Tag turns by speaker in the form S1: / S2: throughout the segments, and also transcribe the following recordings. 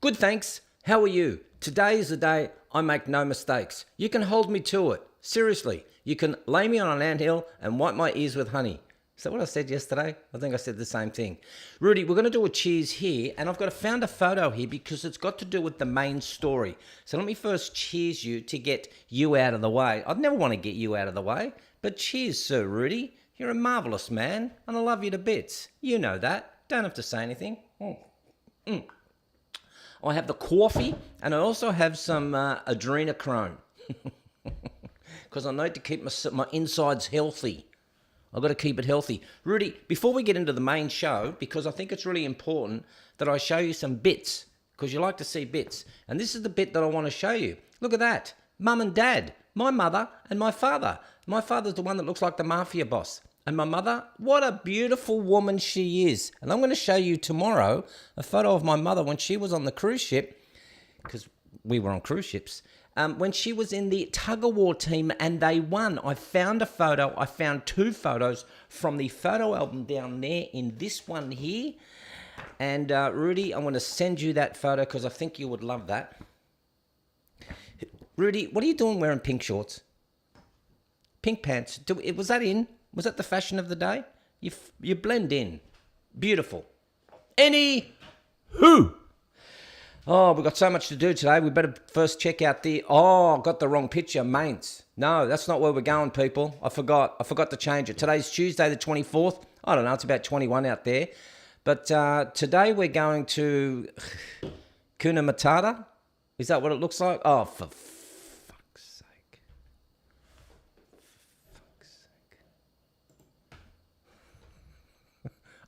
S1: Good, thanks. How are you? Today is the day I make no mistakes. You can hold me to it. Seriously, you can lay me on an anthill and wipe my ears with honey. Is that what I said yesterday? I think I said the same thing. Rudi, we're going to do a cheers here, and I've found a photo here because it's got to do with the main story. So let me first cheers you to get you out of the way. I'd never want to get you out of the way, but cheers, Sir Rudi. You're a marvellous man, and I love you to bits. You know that. Don't have to say anything. I have the coffee, and I also have some adrenochrome because I need to keep my insides healthy. I've got to keep it healthy. Rudi, before we get into the main show, because I think it's really important that I show you some bits, because you like to see bits. And this is the bit that I want to show you. Look at that. Mum and Dad, my mother and my father. My father's the one that looks like the mafia boss. And my mother, what a beautiful woman she is. And I'm going to show you tomorrow a photo of my mother when she was on the cruise ship, because we were on cruise ships, when she was in the tug-of-war team and they won. I found a photo. I found two photos from the photo album down there in this one here. And Rudi, I'm going to send you that photo because I think you would love that. Rudi, what are you doing wearing pink shorts? Pink pants. Was that in? Was that the fashion of the day? You blend in. Beautiful. Anywho. Oh, we've got so much to do today. We better first check out I got the wrong picture, mains. No, that's not where we're going, people. I forgot to change it. Today's Tuesday the 24th. I don't know, it's about 21 out there. But today we're going to Kuna Matata. Is that what it looks like? Oh, for fuck's sake.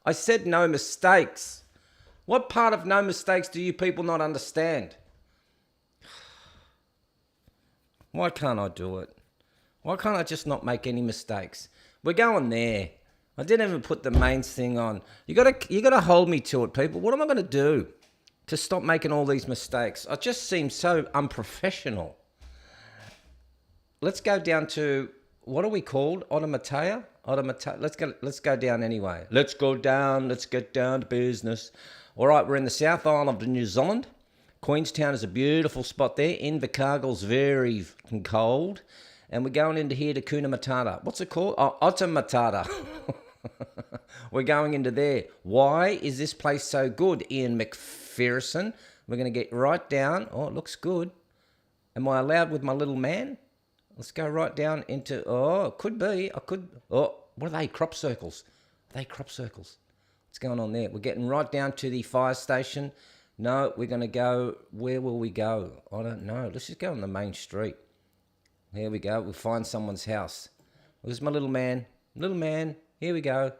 S1: I said no mistakes. What part of no mistakes do you people not understand? Why can't I do it? Why can't I just not make any mistakes? We're going there. I didn't even put the mains thing on. You gotta hold me to it, people. What am I gonna do to stop making all these mistakes? I just seem so unprofessional. Let's go down to, what are we called? Automatea? Let's go down anyway. Let's go down. Let's get down to business. All right, we're in the South Island of New Zealand. Queenstown is a beautiful spot there. Invercargill's very cold. And we're going into here to Kuna Matata. What's it called? Oh, Otamatata. We're going into there. Why is this place so good, Ian McPherson? We're going to get right down. Oh, it looks good. Am I allowed with my little man? Let's go right down into, it could be. What are they? Crop circles. Are they crop circles? What's going on there? We're getting right down to the fire station. No, we're going to go, where will we go? I don't know. Let's just go on the main street. Here we go. We'll find someone's house. Where's my little man? Little man. Here we go.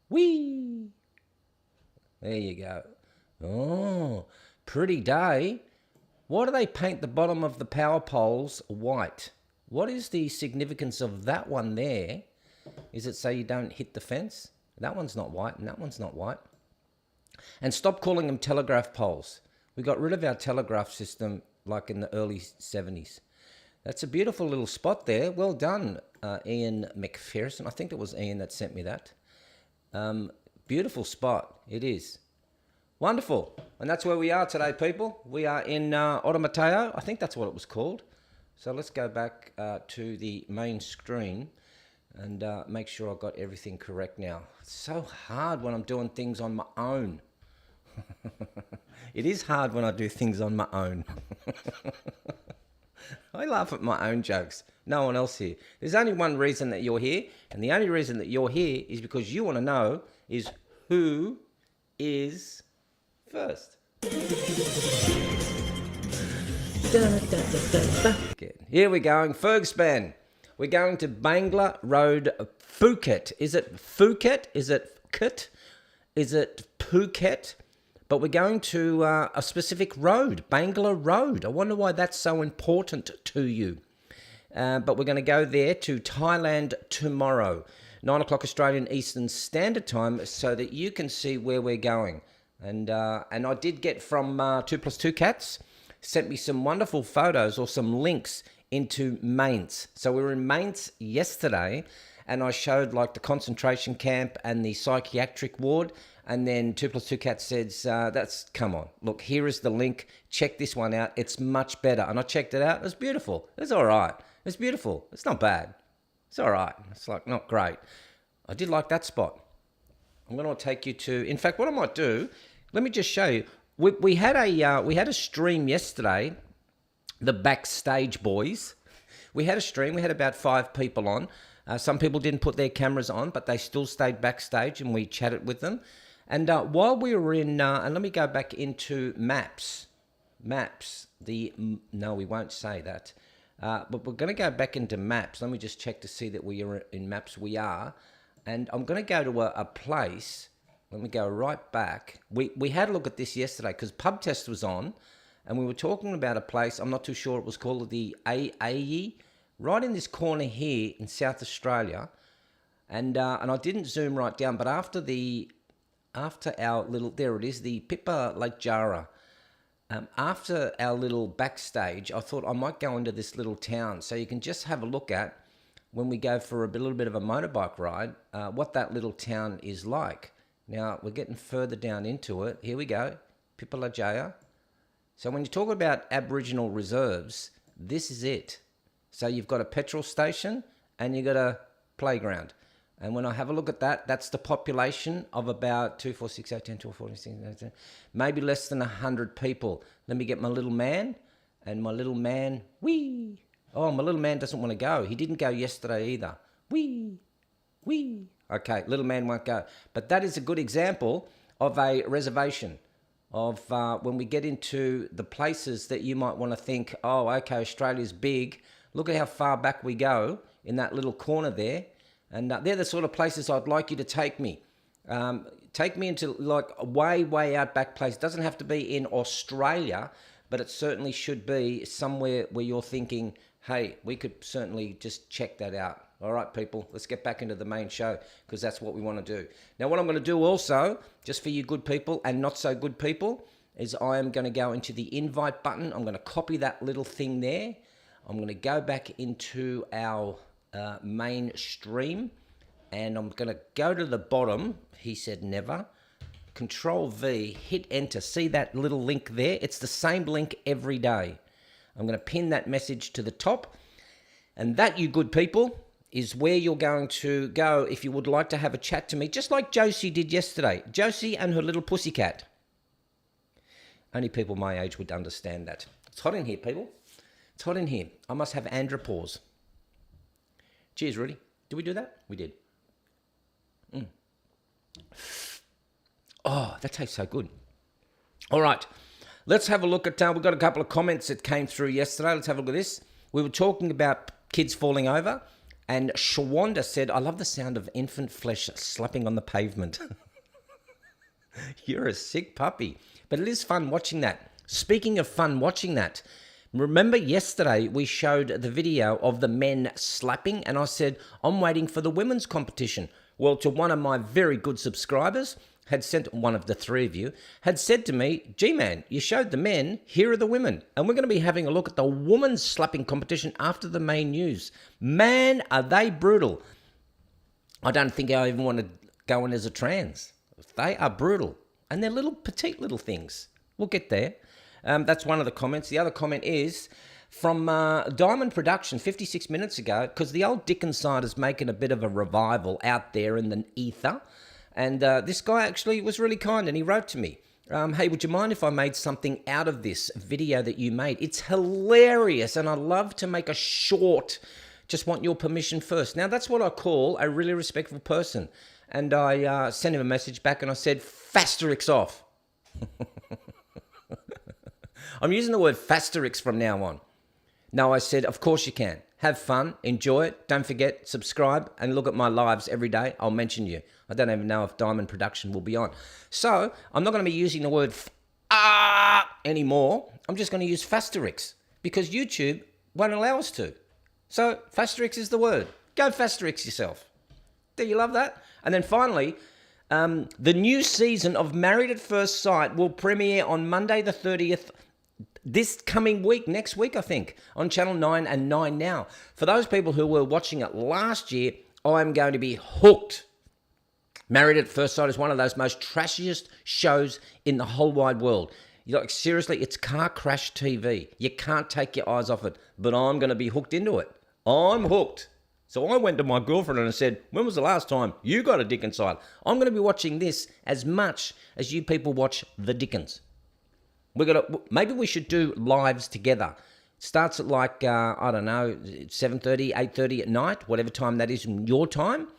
S1: Whee! There you go. Oh, pretty day. Why do they paint the bottom of the power poles white? What is the significance of that one there? Is it so you don't hit the fence? That one's not white, and that one's not white. And stop calling them telegraph poles. We got rid of our telegraph system like in the early 70s. That's a beautiful little spot there. Well done, Ian McPherson. I think it was Ian that sent me that. Beautiful spot. It is. Wonderful. And that's where we are today, people. We are in Automateo. I think that's what it was called. So let's go back to the main screen and make sure I've got everything correct now. It's so hard when I'm doing things on my own. It is hard when I do things on my own. I laugh at my own jokes. No one else here. There's only one reason that you're here, and the only reason that you're here is because you want to know is who is first. Here we're going, Fergspan. We're going to Bangla Road, Phuket. Is it Phuket? Is it Kit? Is it Phuket? But we're going to a specific road, Bangla Road. I wonder why that's so important to you. But we're going to go there to Thailand tomorrow, 9 o'clock Australian Eastern Standard Time, so that you can see where we're going. And I did get from 2+2 Cats, sent me some wonderful photos or some links into Mainz. So we were in Mainz yesterday, and I showed like the concentration camp and the psychiatric ward, And then 2 Plus 2 Cat says, come on. Look, here is the link. Check this one out. It's much better. And I checked it out. It's beautiful. It's all right. It's beautiful. It's not bad. It's all right. It's like not great. I did like that spot. I'm going to take you to, in fact, what I might do, let me just show you. We had a stream yesterday, the Backstage Boys. We had a stream. We had about 5 people on. Some people didn't put their cameras on, but they still stayed backstage and we chatted with them. And while we were in, and let me go back into maps. No, we won't say that. But we're going to go back into maps. Let me just check to see that we are in maps. We are. And I'm going to go to a place. Let me go right back. We had a look at this yesterday because Pub Test was on. And we were talking about a place. I'm not too sure. It was called the AAE. Right in this corner here in South Australia. And I didn't zoom right down. But after our little, there it is, the Pippa Lake Jara. After our little backstage, I thought I might go into this little town so you can just have a look at, when we go for a little bit of a motorbike ride, what that little town is like. Now, we're getting further down into it. Here we go, Pippa Lake Jara. So when you talk about Aboriginal reserves, this is it. So you've got a petrol station and you've got a playground. And when I have a look at that, that's the population of about 2, 4, 6, 8, 10, 12, 14, 16, 17, maybe less than 100 people. Let me get my little man, and my little man, wee. Oh, my little man doesn't want to go. He didn't go yesterday either. Wee. Okay, little man won't go. But that is a good example of a reservation, of when we get into the places that you might want to think, oh, okay, Australia's big. Look at how far back we go in that little corner there. And they're the sort of places I'd like you to take me. Take me into like a way out back place. It doesn't have to be in Australia, but it certainly should be somewhere where you're thinking, hey, we could certainly just check that out. All right, people, let's get back into the main show because that's what we want to do. Now, what I'm going to do also, just for you good people and not so good people, is I am going to go into the invite button. I'm going to copy that little thing there. I'm going to go back into our main stream, and I'm going to go to the bottom. He said never. Control V, hit enter. See that little link there? It's the same link every day. I'm going to pin that message to the top, and that, you good people, is where you're going to go if you would like to have a chat to me, just like Josie did yesterday. Josie and her little pussycat. Only people my age would understand that. It's hot in here, people. It's hot in here. I must have andropause. Cheers, Rudi. Did we do that? We did. Oh, that tastes so good. All right. Let's have a look at, we've got a couple of comments that came through yesterday. Let's have a look at this. We were talking about kids falling over, and Shawanda said, I love the sound of infant flesh slapping on the pavement. You're a sick puppy. But it is fun watching that. Speaking of fun watching that, remember yesterday we showed the video of the men slapping, and I said, I'm waiting for the women's competition. Well, to one of my very good subscribers, had sent, one of the 3 of you, had said to me, G-Man, you showed the men, here are the women. And we're going to be having a look at the women's slapping competition after the main news. Man, are they brutal. I don't think I even want to go in as a trans. They are brutal. And they're little, petite little things. We'll get there. That's one of the comments. The other comment is from Diamond Production 56 minutes ago, because the old Dick Insider's making a bit of a revival out there in the ether. And this guy actually was really kind, and he wrote to me, hey, would you mind if I made something out of this video that you made? It's hilarious, and I love to make a short. Just want your permission first. Now, that's what I call a really respectful person. And I sent him a message back, and I said, Fasterix off. I'm using the word Fasterix from now on. No, I said, of course you can. Have fun, enjoy it. Don't forget, subscribe, and look at my lives every day. I'll mention you. I don't even know if Diamond Production will be on. So, I'm not going to be using the word anymore. I'm just going to use Fasterix, because YouTube won't allow us to. So, Fasterix is the word. Go Fasterix yourself. Do you love that? And then finally, the new season of Married at First Sight will premiere on Monday the 30th, this coming week, next week, I think, on Channel 9 and 9 Now. For those people who were watching it last year, I'm going to be hooked. Married at First Sight is one of those most trashiest shows in the whole wide world. You're like, seriously, it's car crash TV. You can't take your eyes off it, but I'm going to be hooked into it. I'm hooked. So I went to my girlfriend and I said, when was the last time you got a dick inside? I'm going to be watching this as much as you people watch the Dickens. Maybe we should do lives together. Starts at like, I don't know, 7:30, 8:30 at night, whatever time that is in your time.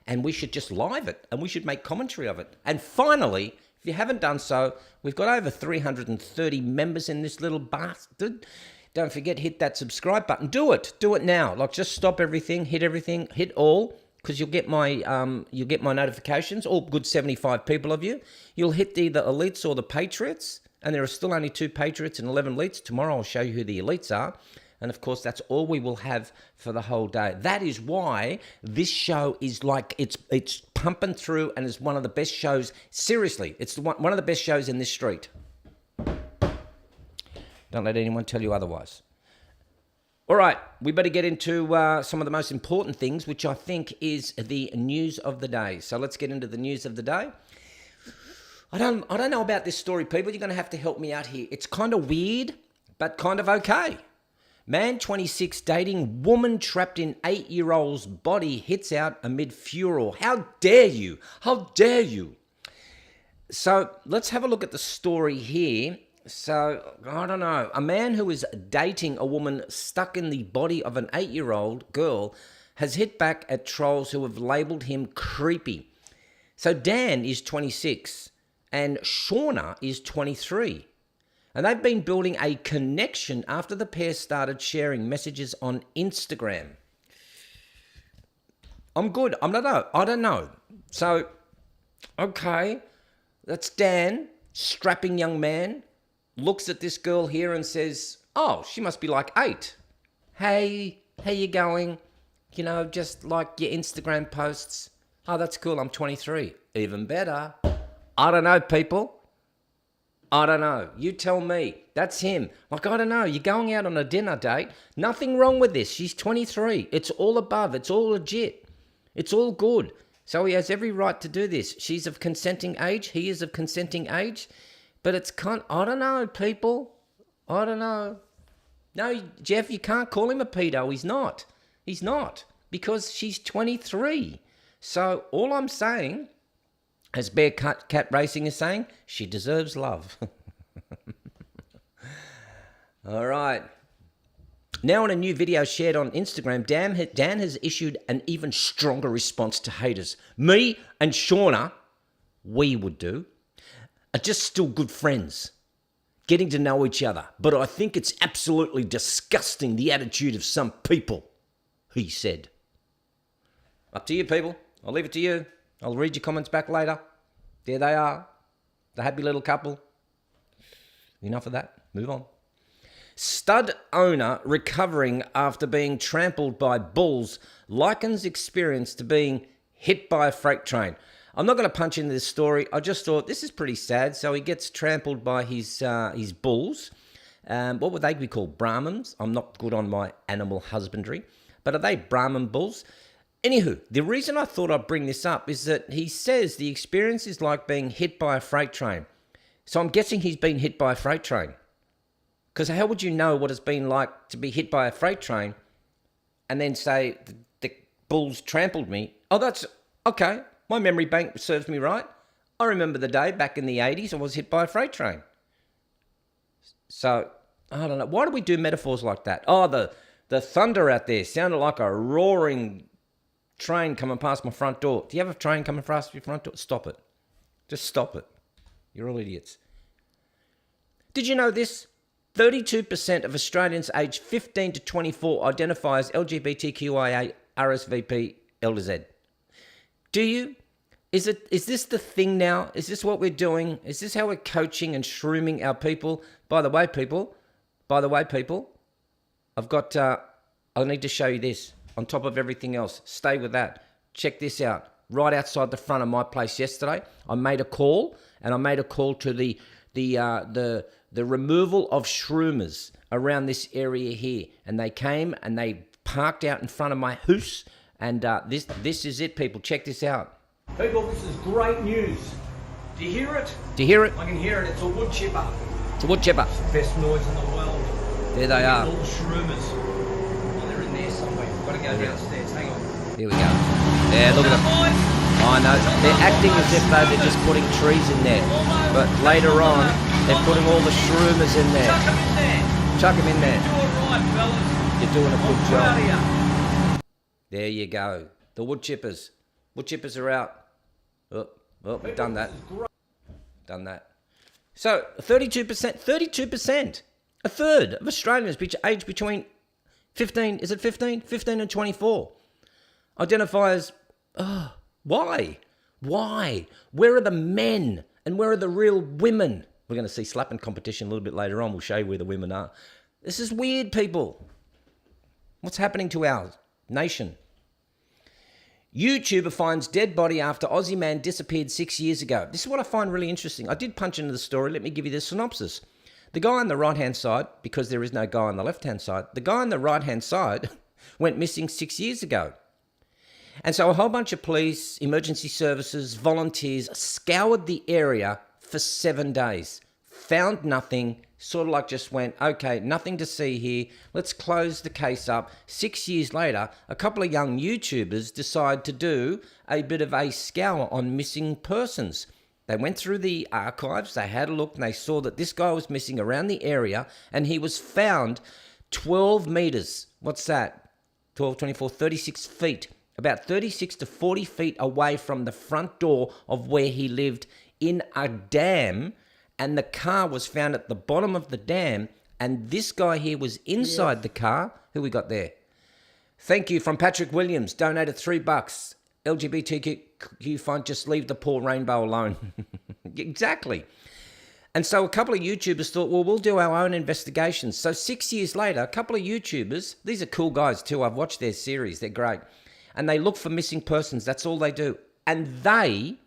S1: And we should just live it and we should make commentary of it. And finally, if you haven't done so, we've got over 330 members in this little bastard. Don't forget, hit that subscribe button. Do it now. Like, just stop everything, hit all, because you'll get my notifications. All good 75 people of you. You'll hit either elites or the patriots, and there are still only 2 patriots and 11 elites. Tomorrow I'll show you who the elites are. And of course, that's all we will have for the whole day. That is why this show is like, it's pumping through and is one of the best shows. Seriously, it's one of the best shows in this street. Don't let anyone tell you otherwise. All right, we better get into some of the most important things, which I think is the news of the day. So let's get into the news of the day. I don't know about this story, people. You're going to have to help me out here. It's kind of weird, but kind of okay. Man 26 dating woman trapped in 8-year-old's body hits out amid furor. How dare you? How dare you? So let's have a look at the story here. So, I don't know. A man who is dating a woman stuck in the body of an 8-year-old girl has hit back at trolls who have labelled him creepy. So Dan is 26 and Shauna is 23. And they've been building a connection after the pair started sharing messages on Instagram. I'm good. I don't know. So, okay, that's Dan, strapping young man, looks at this girl here and says, oh, she must be like 8. Hey, how you going? You know, just like your Instagram posts. Oh, that's cool. I'm 23. Even better. I don't know, people. I don't know. You tell me. That's him. Like, I don't know. You're going out on a dinner date. Nothing wrong with this. She's 23. It's all above. It's all legit. It's all good. So he has every right to do this. She's of consenting age. He is of consenting age. But it's I don't know, people. I don't know. No, Jeff, you can't call him a pedo. He's not. He's not. Because she's 23. So all I'm saying, as Bear Cat Racing is saying, she deserves love. All right. Now in a new video shared on Instagram, Dan has issued an even stronger response to haters. Me and Shauna, we would do, are just still good friends, getting to know each other. But I think it's absolutely disgusting, the attitude of some people, he said. Up to you, people. I'll leave it to you. I'll read your comments back later. There they are, the happy little couple. Enough of that. Move on. Stud owner recovering after being trampled by bulls likens experience to being hit by a freight train. I'm not going to punch into this story. I just thought this is pretty sad. So he gets trampled by his bulls. What would they be called? Brahmins? I'm not good on my animal husbandry. But are they Brahmin bulls? Anywho, the reason I thought I'd bring this up is that he says the experience is like being hit by a freight train. So I'm guessing he's been hit by a freight train. Because how would you know what it's been like to be hit by a freight train and then say, the bulls trampled me? Oh, that's okay. My memory bank serves me right. I remember the day back in the 80s I was hit by a freight train. So, I don't know. Why do we do metaphors like that? Oh, the thunder out there sounded like a roaring train coming past my front door. Do you have a train coming past your front door? Stop it. Just stop it. You're all idiots. Did you know this? 32% of Australians aged 15 to 24 identify as LGBTQIA RSVP L to Z. Do you? Is this the thing now? Is this what we're doing? Is this how we're coaching and shrooming our people? By the way, people, I've got, I need to show you this on top of everything else. Stay with that. Check this out. Right outside the front of my place yesterday, I made a call, and I made a call to the removal of shroomers around this area here. And they came and they parked out in front of my house. And this is it, people. Check this out.
S2: People, this is great news. Do you hear it?
S1: Do you hear it?
S2: I can hear it. It's a wood chipper.
S1: It's a wood chipper.
S2: It's the best noise in the world.
S1: There they are.
S2: All the shroomers. Oh, they're in there somewhere. We've got to go downstairs. Hang on.
S1: Here we go. Yeah, look at them. I know. They're acting as if though they're just putting trees in there. But later on, they're putting all the shroomers in there.
S2: Chuck them in there.
S1: Chuck them in there.
S2: You're doing right, fellas.
S1: You're doing a good
S2: Proud of
S1: job.
S2: you.
S1: There you go. The wood chippers. Wood chippers are out. Oh, we've done that. Done that. So 32%, a third of Australians aged between 15, is it 15? 15 and 24 identify as, why? Why? Where are the men and where are the real women? We're going to see slapping competition a little bit later on. We'll show you where the women are. This is weird, people. What's happening to our nation? YouTuber finds dead body after Aussie man disappeared 6 years ago. This is what I find really interesting. I did punch into the story. Let me give you the synopsis. The guy on the right-hand side, because there is no guy on the left-hand side, the guy on the right-hand side went missing 6 years ago. And so a whole bunch of police, emergency services, volunteers scoured the area for 7 days. Found nothing, sort of like just went, okay, nothing to see here. Let's close the case up. 6 years later, a couple of young YouTubers decide to do a bit of a scour on missing persons. They went through the archives, they had a look, and they saw that this guy was missing around the area, and he was found 12 meters. What's that? 12, 24, 36 feet. About 36 to 40 feet away from the front door of where he lived in a dam, and the car was found at the bottom of the dam, and this guy here was inside the car. Who we got there? Thank you from Patrick Williams, donated $3. LGBTQ fund, just leave the poor rainbow alone. Exactly. And so a couple of YouTubers thought, well, we'll do our own investigations. So 6 years later, a couple of YouTubers, these are cool guys too, I've watched their series, they're great. And they look for missing persons, that's all they do. And they,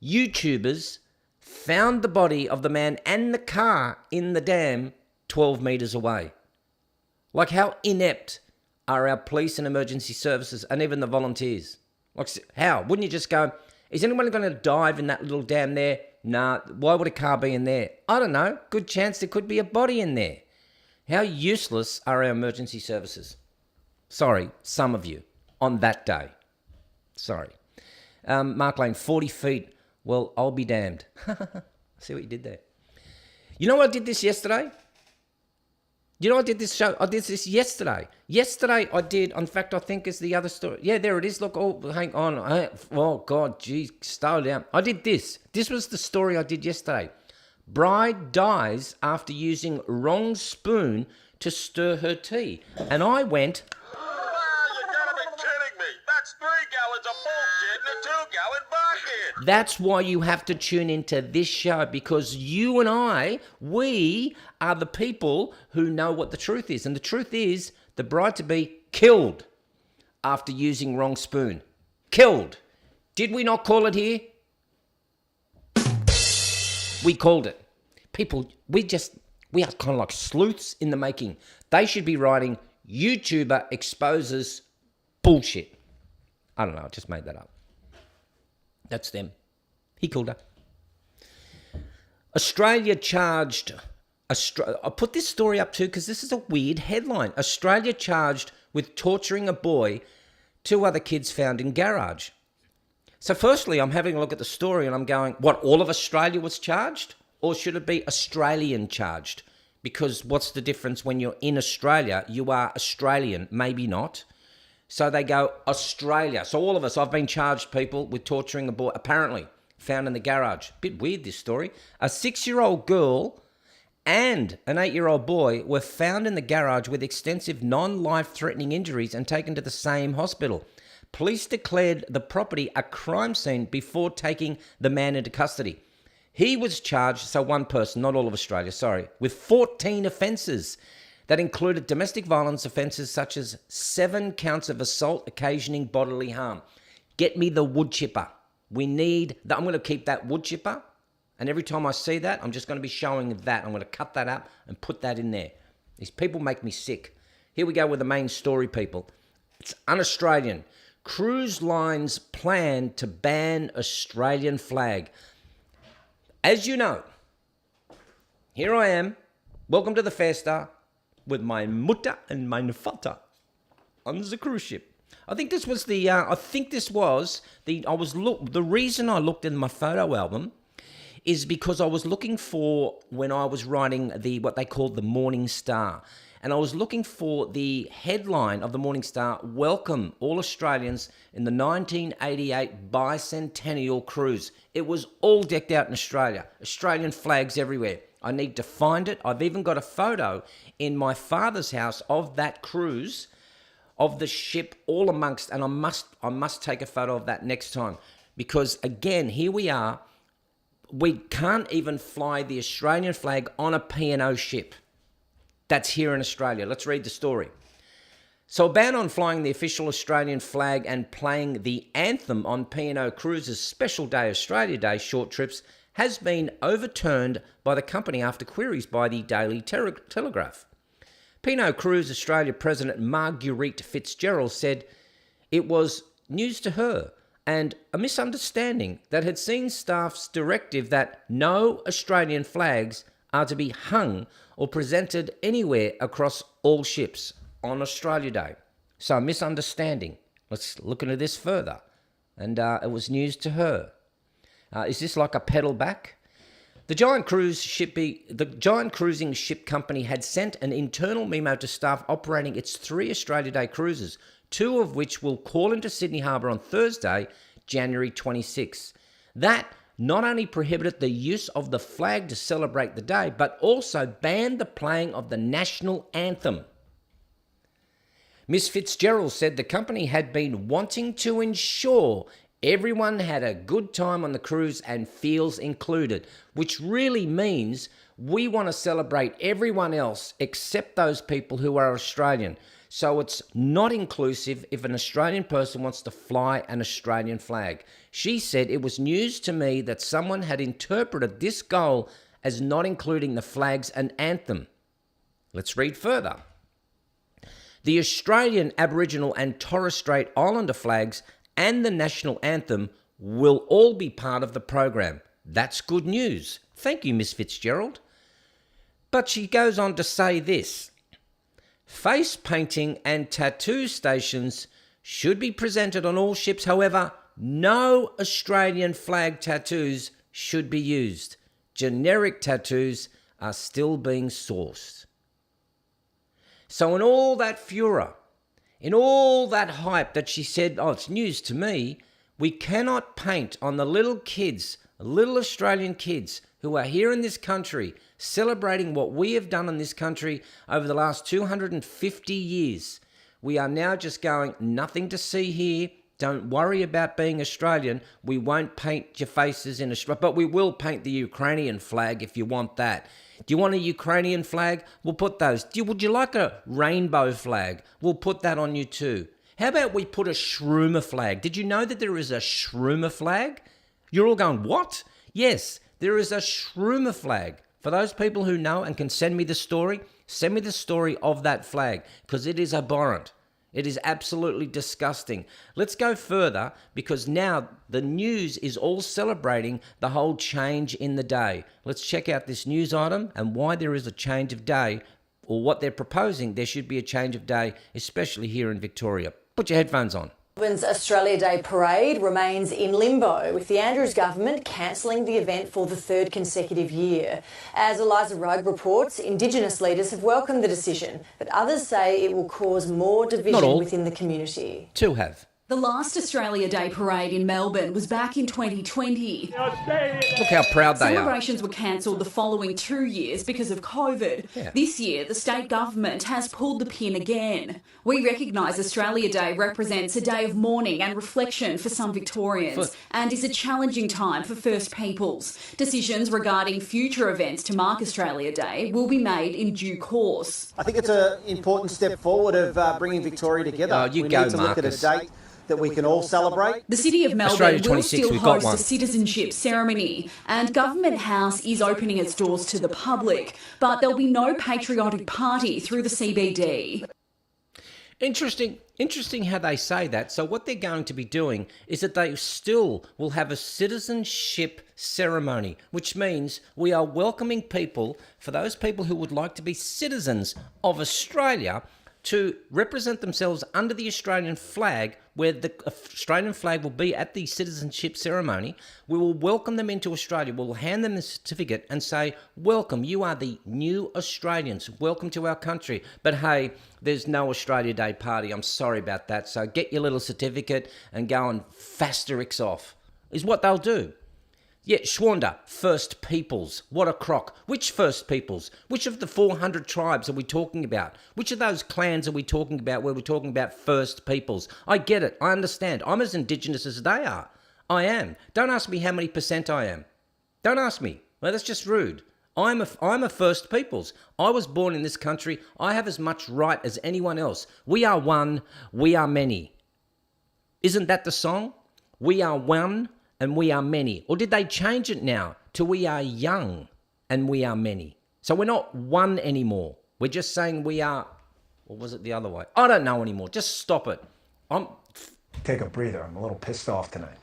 S1: YouTubers, found the body of the man and the car in the dam 12 meters away. Like, how inept are our police and emergency services and even the volunteers? Like, how? Wouldn't you just go, is anyone going to dive in that little dam there? Nah, why would a car be in there? I don't know. Good chance there could be a body in there. How useless are our emergency services? Sorry, some of you, on that day. Sorry. Mark Lane, 40 feet. Well, I'll be damned. See what you did there. You know what I did this yesterday? You know I did this show? I did this yesterday. Yesterday I did, in fact, I think is the other story. Yeah, there it is. Look, oh, hang on. Oh, God, geez, slow down. I did this. This was the story I did yesterday. Bride dies after using wrong spoon to stir her tea. And I went...
S3: That's 3 gallons of bullshit in a 2-gallon bucket.
S1: That's why you have to tune into this show, because you and I, we are the people who know what the truth is. And the truth is the bride-to-be killed after using wrong spoon. Killed. Did we not call it here? We called it. People, we are kind of like sleuths in the making. They should be writing, YouTuber exposes bullshit. I don't know, I just made that up. That's them. He called her. Australia charged... I put this story up too because this is a weird headline. Australia charged with torturing a boy, 2 other kids found in garage. So firstly, I'm having a look at the story and I'm going, what, all of Australia was charged? Or should it be Australian charged? Because what's the difference when you're in Australia? You are Australian, maybe not. So they go, Australia. So all of us, I've been charged, people, with torturing a boy, apparently, found in the garage. Bit weird, this story. A 6-year-old girl and an 8-year-old boy were found in the garage with extensive non-life-threatening injuries and taken to the same hospital. Police declared the property a crime scene before taking the man into custody. He was charged, so one person, not all of Australia, sorry, with 14 offences. That included domestic violence offences such as 7 counts of assault occasioning bodily harm. Get me the wood chipper. We need that. I'm going to keep that wood chipper. And every time I see that, I'm just going to be showing that. I'm going to cut that up and put that in there. These people make me sick. Here we go with the main story, people. It's un-Australian. Cruise lines plan to ban Australian flag. As you know, here I am. Welcome to the Festa with my Mutter and my Vater on the cruise ship. I think this was the reason I looked in my photo album is because I was looking for, when I was writing what they called the Morning Star, and I was looking for the headline of the Morning Star, "Welcome all Australians in the 1988 bicentennial cruise." It was all decked out in Australia, Australian flags everywhere. I need to find it. I've even got a photo in my father's house of that cruise, of the ship all amongst, and I must take a photo of that next time, because again, here we are. We can't even fly the Australian flag on a P&O ship. That's here in Australia. Let's read the story. So, a ban on flying the official Australian flag and playing the anthem on P&O Cruises' Special Day Australia Day short trips has been overturned by the company after queries by the Daily Telegraph. P&O Cruise Australia President Marguerite Fitzgerald said it was news to her and a misunderstanding that had seen staff's directive that no Australian flags are to be hung or presented anywhere across all ships on Australia Day. So a misunderstanding. Let's look into this further. And it was news to her. Is this like a pedal back? The giant cruising ship company had sent an internal memo to staff operating its 3 Australia Day cruises, 2 of which will call into Sydney Harbour on Thursday, January 26. That not only prohibited the use of the flag to celebrate the day, but also banned the playing of the national anthem. Ms. Fitzgerald said the company had been wanting to ensure everyone had a good time on the cruise and feels included, which really means we want to celebrate everyone else except those people who are Australian. So it's not inclusive if an Australian person wants to fly an Australian flag. She said it was news to me that someone had interpreted this goal as not including the flags and anthem. Let's read further. The Australian, Aboriginal and Torres Strait Islander flags and the national anthem will all be part of the program. That's good news. Thank you, Miss Fitzgerald. But she goes on to say this. Face painting and tattoo stations should be presented on all ships. However, no Australian flag tattoos should be used. Generic tattoos are still being sourced. So in all that furor, in all that hype that she said, oh, it's news to me, we cannot paint on the little kids, little Australian kids who are here in this country celebrating what we have done in this country over the last 250 years. We are now just going, nothing to see here. Don't worry about being Australian. We won't paint your faces in Australia, but we will paint the Ukrainian flag if you want that. Do you want a Ukrainian flag? We'll put those. Would you like a rainbow flag? We'll put that on you too. How about we put a Shroomer flag? Did you know that there is a Shroomer flag? You're all going, what? Yes, there is a Shroomer flag. For those people who know and can send me the story of that flag, because it is abhorrent. It is absolutely disgusting. Let's go further, because now the news is all celebrating the whole change in the day. Let's check out this news item and why there is a change of day, or what they're proposing. There should be a change of day, especially here in Victoria. Put your headphones on.
S4: Melbourne's Australia Day parade remains in limbo, with the Andrews government cancelling the event for the 3rd consecutive year. As Eliza Rugg reports, Indigenous leaders have welcomed the decision, but others say it will cause more division within the community.
S1: Two have.
S5: The last Australia Day parade in Melbourne was back in 2020.
S1: Look how proud they are.
S5: Celebrations were cancelled the following 2 years because of COVID.
S1: Yeah.
S5: This year, the state government has pulled the pin again. We recognise Australia Day represents a day of mourning and reflection for some Victorians and is a challenging time for First Peoples. Decisions regarding future events to mark Australia Day will be made in due course.
S6: I think it's an important step forward of bringing Victoria together.
S1: Oh,
S6: we need to look at a date that we can all celebrate.
S5: The City of Melbourne will still host a citizenship ceremony, and Government House is opening its doors to the public, but there'll be no patriotic party through the CBD.
S1: Interesting how they say that. So what they're going to be doing is that they still will have a citizenship ceremony, which means we are welcoming people, for those people who would like to be citizens of Australia, to represent themselves under the Australian flag, where the Australian flag will be at the citizenship ceremony. We will welcome them into Australia. We'll hand them the certificate and say, welcome, you are the new Australians. Welcome to our country. But hey, there's no Australia Day party. I'm sorry about that. So get your little certificate and go and fasterix off, is what they'll do. Yeah, Schwander, First Peoples. What a crock. Which First Peoples? Which of the 400 tribes are we talking about? Which of those clans are we talking about where we're talking about First Peoples? I get it. I understand. I'm as Indigenous as they are. I am. Don't ask me how many % I am. Don't ask me. Well, that's just rude. I'm a First Peoples. I was born in this country. I have as much right as anyone else. We are one. We are many. Isn't that the song? We are one. And we are many. Or did they change it now to we are young and we are many? So we're not one anymore. We're just saying we are, or was it the other way? I don't know anymore. Just stop it.
S6: Take a breather. I'm a little pissed off tonight.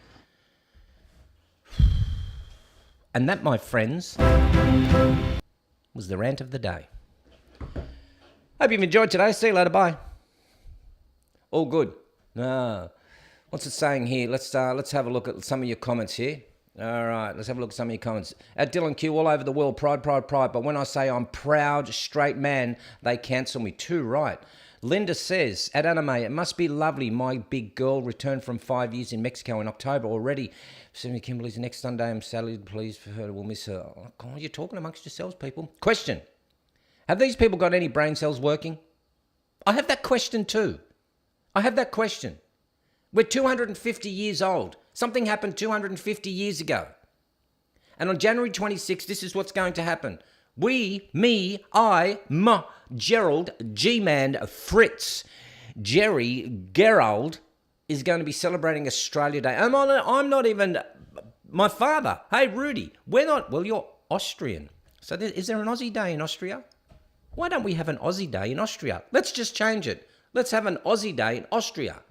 S1: And that, my friends, was the rant of the day. Hope you've enjoyed today. See you later. Bye. All good. What's it saying here? Let's have a look at some of your comments here. All right, let's have a look at some of your comments. At Dylan Q, all over the world, pride. But when I say I'm proud, straight man, they cancel me. Too right. Linda says, at Anime, it must be lovely. My big girl returned from 5 years in Mexico in October already. Sydney Kimberly's next Sunday. I'm sadly pleased for her. We'll miss her. Oh, God, you're talking amongst yourselves, people. Question. Have these people got any brain cells working? I have that question too. We're 250 years old. Something happened 250 years ago. And on January 26th, this is what's going to happen. Gerald, G-Man, Fritz, Jerry, Gerald is going to be celebrating Australia Day. I'm not even my father. Hey, Rudi, we're not, well, you're Austrian. So is there an Aussie Day in Austria? Why don't we have an Aussie Day in Austria? Let's just change it. Let's have an Aussie Day in Austria.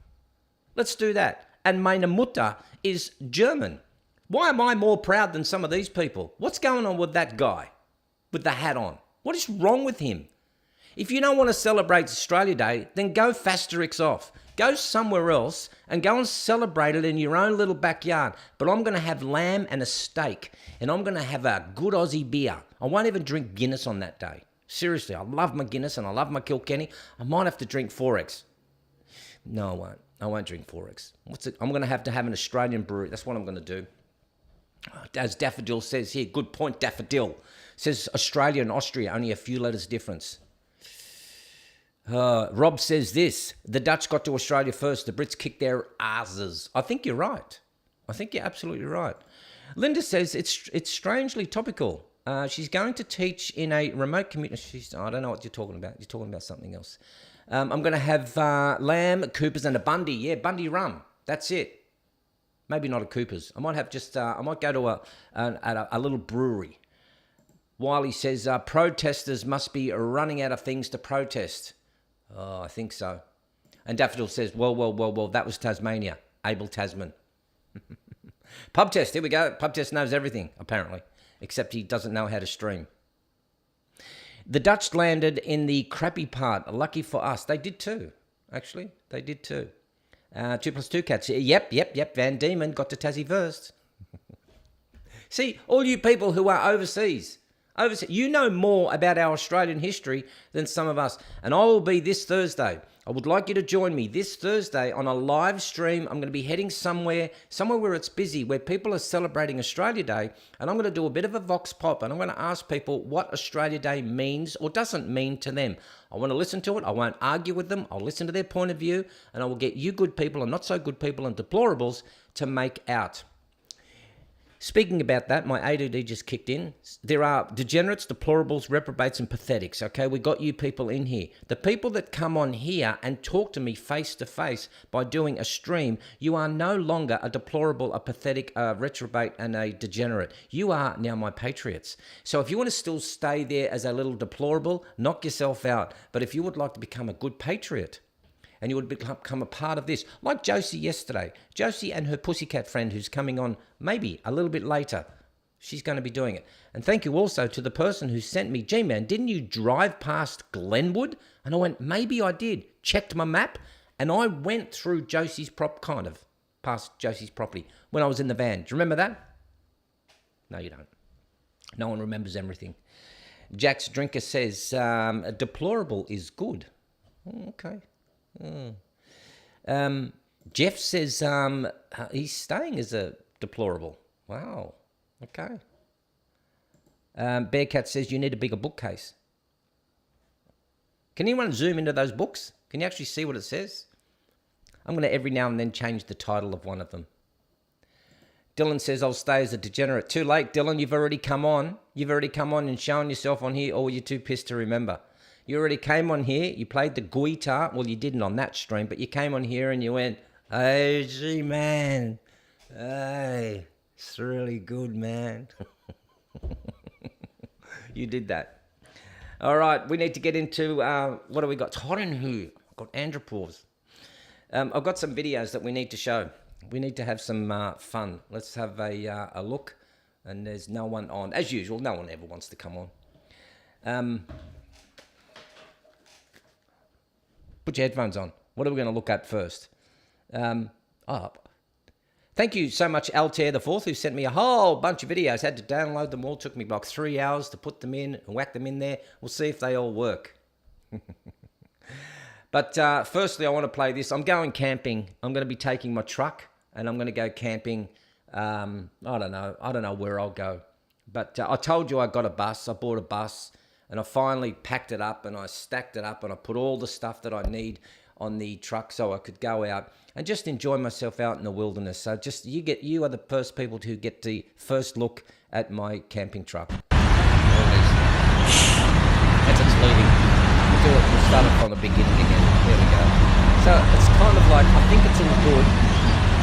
S1: Let's do that. And meine Mutter is German. Why am I more proud than some of these people? What's going on with that guy with the hat on? What is wrong with him? If you don't want to celebrate Australia Day, then go fasterix off. Go somewhere else and go and celebrate it in your own little backyard. But I'm going to have lamb and a steak, and I'm going to have a good Aussie beer. I won't even drink Guinness on that day. Seriously, I love my Guinness and I love my Kilkenny. I might have to drink 4X. No, I won't. I won't drink 4X. I'm going to have an Australian brew. That's what I'm going to do. As Daffodil says here, good point, Daffodil. Says Australia and Austria, only a few letters difference. Rob says this, the Dutch got to Australia first. The Brits kicked their asses. I think you're right. I think you're absolutely right. Linda says it's strangely topical. She's going to teach in a remote community. I don't know what you're talking about. You're talking about something else. I'm going to have lamb, Coopers, and a Bundy. Yeah, Bundy rum. That's it. Maybe not a Coopers. I might have I might go to a little brewery. Wiley says, protesters must be running out of things to protest. Oh, I think so. And Daffodil says, well, that was Tasmania. Abel Tasman. Pub Test, here we go. Pub Test knows everything, apparently, except he doesn't know how to stream. The Dutch landed in the crappy part. Lucky for us. They did too, actually. They did too. 2+2 cats. Yep. Van Diemen got to Tassie first. See, all you people who are overseas, you know more about our Australian history than some of us. And I will be this Thursday. I would like you to join me this Thursday on a live stream. I'm going to be heading somewhere where it's busy, where people are celebrating Australia Day. And I'm going to do a bit of a vox pop, and I'm going to ask people what Australia Day means or doesn't mean to them. I want to listen to it. I won't argue with them. I'll listen to their point of view, and I will get you good people and not so good people and deplorables to make out. Speaking about that, my ADD just kicked in. There are degenerates, deplorables, reprobates, and pathetics. Okay, we got you people in here. The people that come on here and talk to me face to face by doing a stream, you are no longer a deplorable, a pathetic, a reprobate, and a degenerate. You are now my patriots. So if you want to still stay there as a little deplorable, knock yourself out. But if you would like to become a good patriot and you would become a part of this. Like Josie yesterday. Josie and her pussycat friend who's coming on maybe a little bit later. She's going to be doing it. And thank you also to the person who sent me, gee man, didn't you drive past Glenwood? And I went, maybe I did. Checked my map, and I went through Josie's past Josie's property when I was in the van. Do you remember that? No, you don't. No one remembers everything. Jack's Drinker says, deplorable is good. Oh, okay. Jeff says he's staying as a deplorable. Wow. Okay. Bearcat says you need a bigger bookcase. Can anyone zoom into those books? Can you actually see what it says? I'm going to every now and then change the title of one of them. Dylan says, I'll stay as a degenerate. Too late, Dylan. You've already come on. You've already come on and shown yourself on here, or you're too pissed to remember. You already came on here. You played the guitar. Well, you didn't on that stream, but you came on here and you went, hey, gee, man. Hey, it's really good, man. You did that. All right, we need to get into, what do we got? It's hot in here. I've got andropause. I've got some videos that we need to show. We need to have some fun. Let's have a look. And there's no one on. As usual, no one ever wants to come on. Put your headphones on. What are we going to look at first? Thank you so much, Altair the Fourth, who sent me a whole bunch of videos. Had to download them all. Took me like 3 hours to put them in and whack them in there. We'll see if they all work. But firstly, I want to play this. I'm going camping. I'm going to be taking my truck and I'm going to go camping. I don't know where I'll go. But I told you I got a bus. I bought a bus and I finally packed it up and I stacked it up and I put all the stuff that I need on the truck so I could go out and just enjoy myself out in the wilderness. So just you are the first people who get the first look at my camping truck. There it is. As it's leaving. We'll start it from the beginning again. There we go. So it's kind of like, I think it's all good.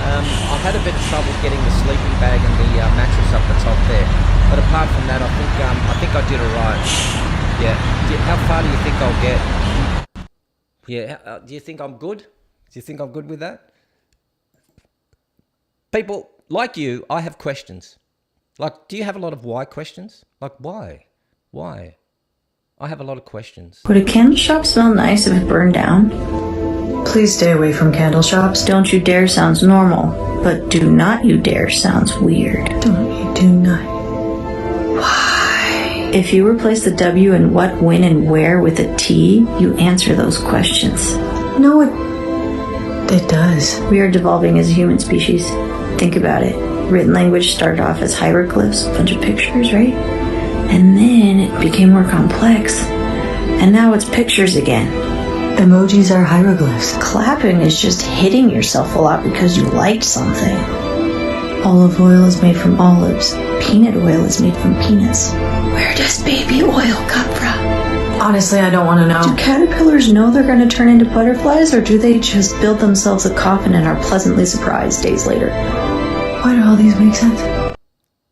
S1: I had a bit of trouble getting the sleeping bag and the mattress up the top there. But apart from that, I think I did all right. Yeah. How far do you think I'll get? Yeah. Do you think I'm good? Do you think I'm good with that? People like you, I have questions. Like, do you have a lot of why questions? Like, why? Why? I have a lot of questions.
S7: Would a candle shop smell nice if it burned down? Please stay away from candle shops. Don't you dare sounds normal, but do not you dare sounds weird. Don't you do not. Why? If you replace the W in what, when, and where with a T, you answer those questions. No, it does. We are devolving as a human species. Think about it. Written language started off as hieroglyphs, a bunch of pictures, right? And then it became more complex. And now it's pictures again. Emojis are hieroglyphs. Clapping is just hitting yourself a lot because you liked something. Olive oil is made from olives. Peanut oil is made from peanuts. Where does baby oil come from? Honestly, I don't want to know. Do caterpillars know they're going to turn into butterflies, or do they just build themselves a coffin and are pleasantly surprised days later? Why do all these make sense?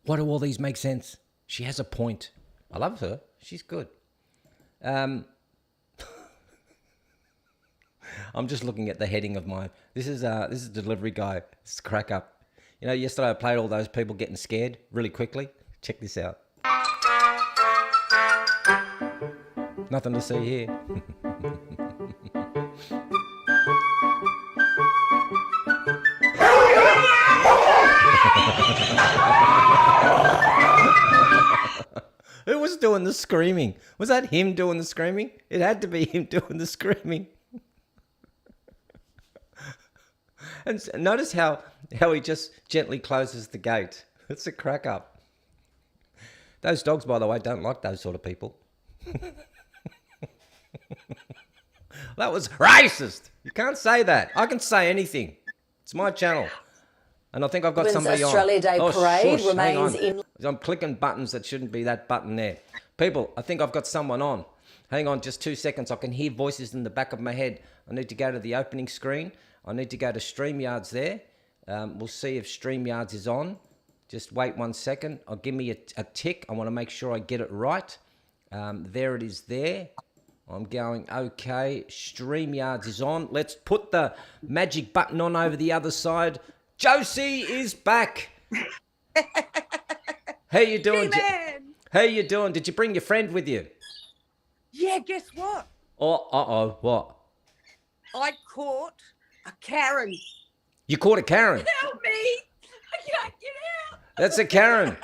S1: Why do all these make sense? She has a point. I love her. She's good. I'm just looking at the heading of my... This is Delivery Guy. It's crack up. You know, yesterday I played all those people getting scared really quickly. Check this out. Nothing to see here. Who was doing the screaming? Was that him doing the screaming? It had to be him doing the screaming. And notice how he just gently closes the gate. It's a crack up. Those dogs, by the way, don't like those sort of people. That was racist. You can't say that. I can say anything. It's my channel. And I think I've got somebody
S4: Australia
S1: on.
S4: Day parade remains in...
S1: I'm clicking buttons that shouldn't be that button there. People, I think I've got someone on. Hang on just 2 seconds. I can hear voices in the back of my head. I need to go to the opening screen. I need to go to StreamYards there. We'll see if StreamYards is on. Just wait 1 second. Give me a tick. I want to make sure I get it right. There it is there. I'm going, okay. StreamYards is on. Let's put the magic button on over the other side. Josie is back. How you doing?
S8: G-Man.
S1: How you doing? Did you bring your friend with you?
S8: Yeah, guess what?
S1: Oh, what?
S8: I caught a Karen.
S1: You caught a Karen.
S8: Help me! I can't get out.
S1: That's a Karen.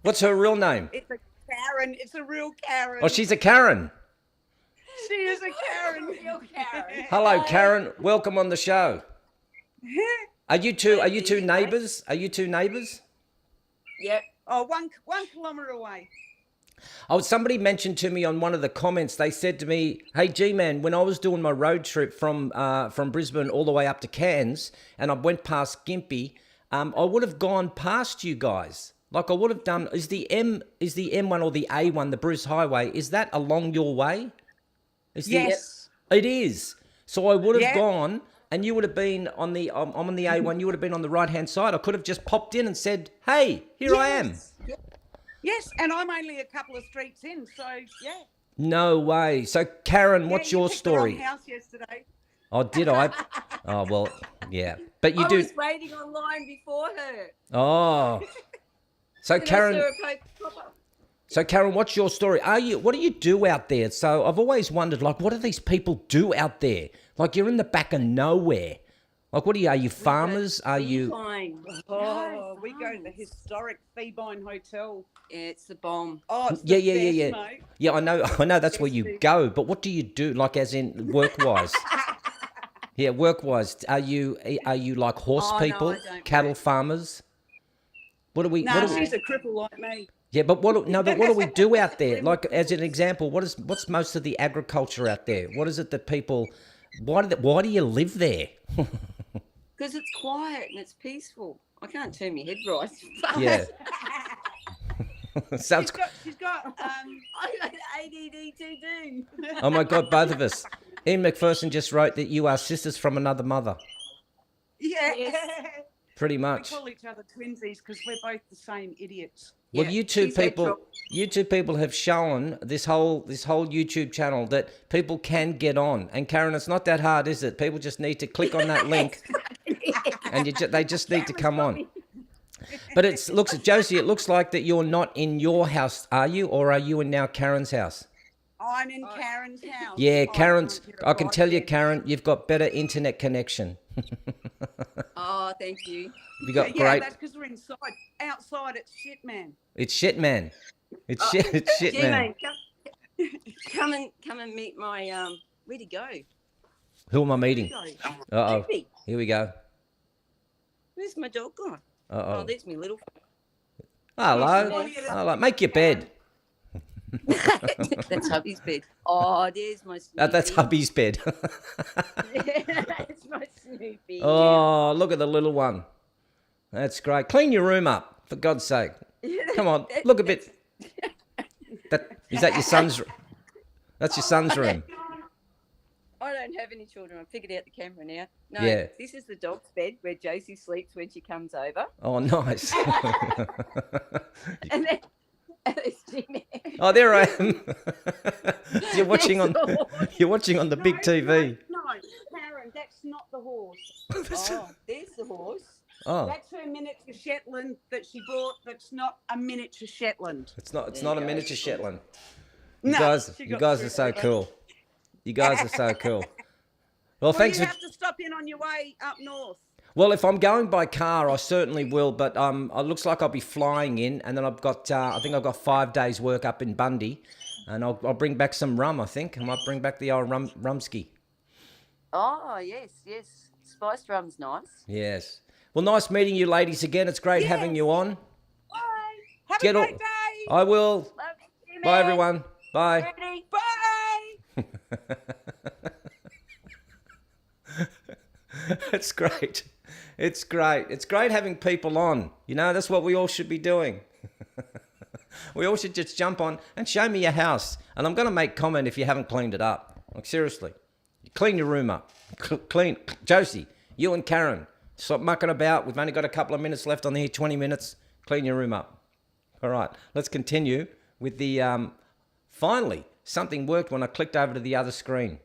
S1: What's her real name?
S8: It's a Karen. It's a real Karen.
S1: Oh, she's a Karen.
S8: She is a Karen.
S5: Real Karen.
S1: Hello, Karen. Welcome on the show. Are you two neighbours? Are you two neighbours?
S8: Yep. Oh, one kilometre away.
S1: Oh, somebody mentioned to me on one of the comments, they said to me, hey, G-Man, when I was doing my road trip from Brisbane all the way up to Cairns, and I went past Gympie, I would have gone past you guys. Like I would have done, is the M1 or the A1, the Bruce Highway, is that along your way?
S8: Yes.
S1: It is. So I would have
S8: Yeah.
S1: gone, and you would have been on the, I'm on the A1, you would have been on the right-hand side. I could have just popped in and said, hey, here I am.
S8: Yes, and I'm only a couple of streets in, so yeah.
S1: No way. So, Karen, what's
S8: Yeah, you
S1: your
S8: picked the wrong
S1: story?
S8: house yesterday.
S1: Oh, did I? Oh, well, yeah. But you
S9: I
S1: do.
S9: was waiting online before her.
S1: Oh. So,
S9: Then I
S1: Karen.
S9: saw her pop up.
S1: So, Karen, what's your story? What do you do out there? So, I've always wondered, like, what do these people do out there? Like, you're in the back of nowhere. Like, what are you farmers? Are you?
S9: Fine.
S8: Oh, we go to the historic Theebine Hotel.
S9: Yeah, it's the bomb.
S8: Oh, it's
S1: Yeah,
S8: the
S1: yeah.
S8: best, mate.
S1: Yeah, I know that's where you go, but what do you do, like, as in work-wise? Yeah, work-wise. Are you like horse
S9: Oh, no,
S1: people,
S9: I don't
S1: cattle
S9: work.
S1: farmers? What do we?
S8: No,
S1: what do we
S8: she's a cripple like me.
S1: yeah, but what do we do out there? Like, as an example, what's most of the agriculture out there? What is it that people? Why do you live there?
S9: Because it's quiet and it's peaceful. I can't turn my head right.
S1: Yeah. Sounds.
S8: She's got
S9: I got ADD to do.
S1: Oh my God, both of us. Ian McPherson just wrote that you are sisters from another mother.
S8: yeah.
S9: Yes.
S1: Pretty
S8: We
S1: much.
S8: call each other twinsies because we're both the same idiots.
S1: Well,
S9: Yeah,
S1: you two
S9: she said
S1: people,
S9: so.
S1: you two people have shown this whole YouTube channel that people can get on. And Karen, it's not that hard, is it? People just need to click on that link, and they just need to come on. But Josie, it looks like that you're not in your house, are you, or are you in now Karen's house?
S8: I'm in Karen's house.
S1: Yeah,
S8: Oh,
S1: Karen's.
S8: can't hear a
S1: I can
S8: bite
S1: tell you,
S8: there.
S1: Karen, you've got better internet connection.
S9: Oh, thank you.
S1: You got
S8: Yeah,
S1: great.
S8: that's because we're inside. Outside, it's shit, man.
S1: It's shit, man. It's shit. It's shit, man.
S9: G-Man, come and meet my where'd he go?
S1: Who am I meeting?
S9: Go.
S1: Uh oh.
S9: Baby,
S1: Here we go.
S9: where's my dog gone?
S1: Uh
S9: Oh,
S1: oh.
S9: there's me little.
S1: Hello. Hello. Make your bed.
S9: That's hubby's bed. Oh, there's my Snoopy.
S1: That's hubby's bed.
S9: That's my Snoopy.
S1: Oh, look at the little one. That's great. Clean your room up, for God's sake. Come on, look a bit. Is that your son's? That's your son's room.
S9: I don't have any children. I figured out the camera now. No,
S1: Yeah.
S9: this is the dog's bed where Josie sleeps when she comes over.
S1: Oh, nice.
S9: And then it's Jimmy.
S1: Oh, there I am. You're watching on. You're watching on the big TV.
S8: No, Karen, that's not the horse.
S9: Oh, there's the horse.
S1: Oh,
S8: That's her miniature Shetland that she bought. That's not a miniature Shetland.
S1: it's not. It's not a miniature Shetland. You
S8: No,
S1: guys,
S8: she
S1: you
S8: got
S1: guys
S8: through
S1: are so
S8: it,
S1: cool. You guys are so cool. Well, thanks
S8: you
S1: for.
S8: have to stop in on your way up north.
S1: Well, if I'm going by car, I certainly will. But it looks like I'll be flying in, and then I've got. I think I've got 5 days' work up in Bundy, and I'll bring back some rum. I think I might bring back the old rumski.
S9: Oh, yes. Spiced rum's nice.
S1: Yes. Well, nice meeting you, ladies. Again, it's great having you on.
S8: Bye. Have
S1: Get
S8: a
S1: all-
S8: great day.
S1: I will.
S9: Love you,
S1: Bye,
S9: man.
S1: everyone. Bye.
S9: Ready?
S8: Bye.
S1: It's great. It's great. It's great having people on. You know, that's what we all should be doing. We all should just jump on and show me your house. And I'm going to make comment if you haven't cleaned it up. Like, seriously. Clean your room up. Clean. Josie, you and Karen, stop mucking about. We've only got a couple of minutes left on here, 20 minutes. Clean your room up. All right. Let's continue with the, finally, something worked when I clicked over to the other screen.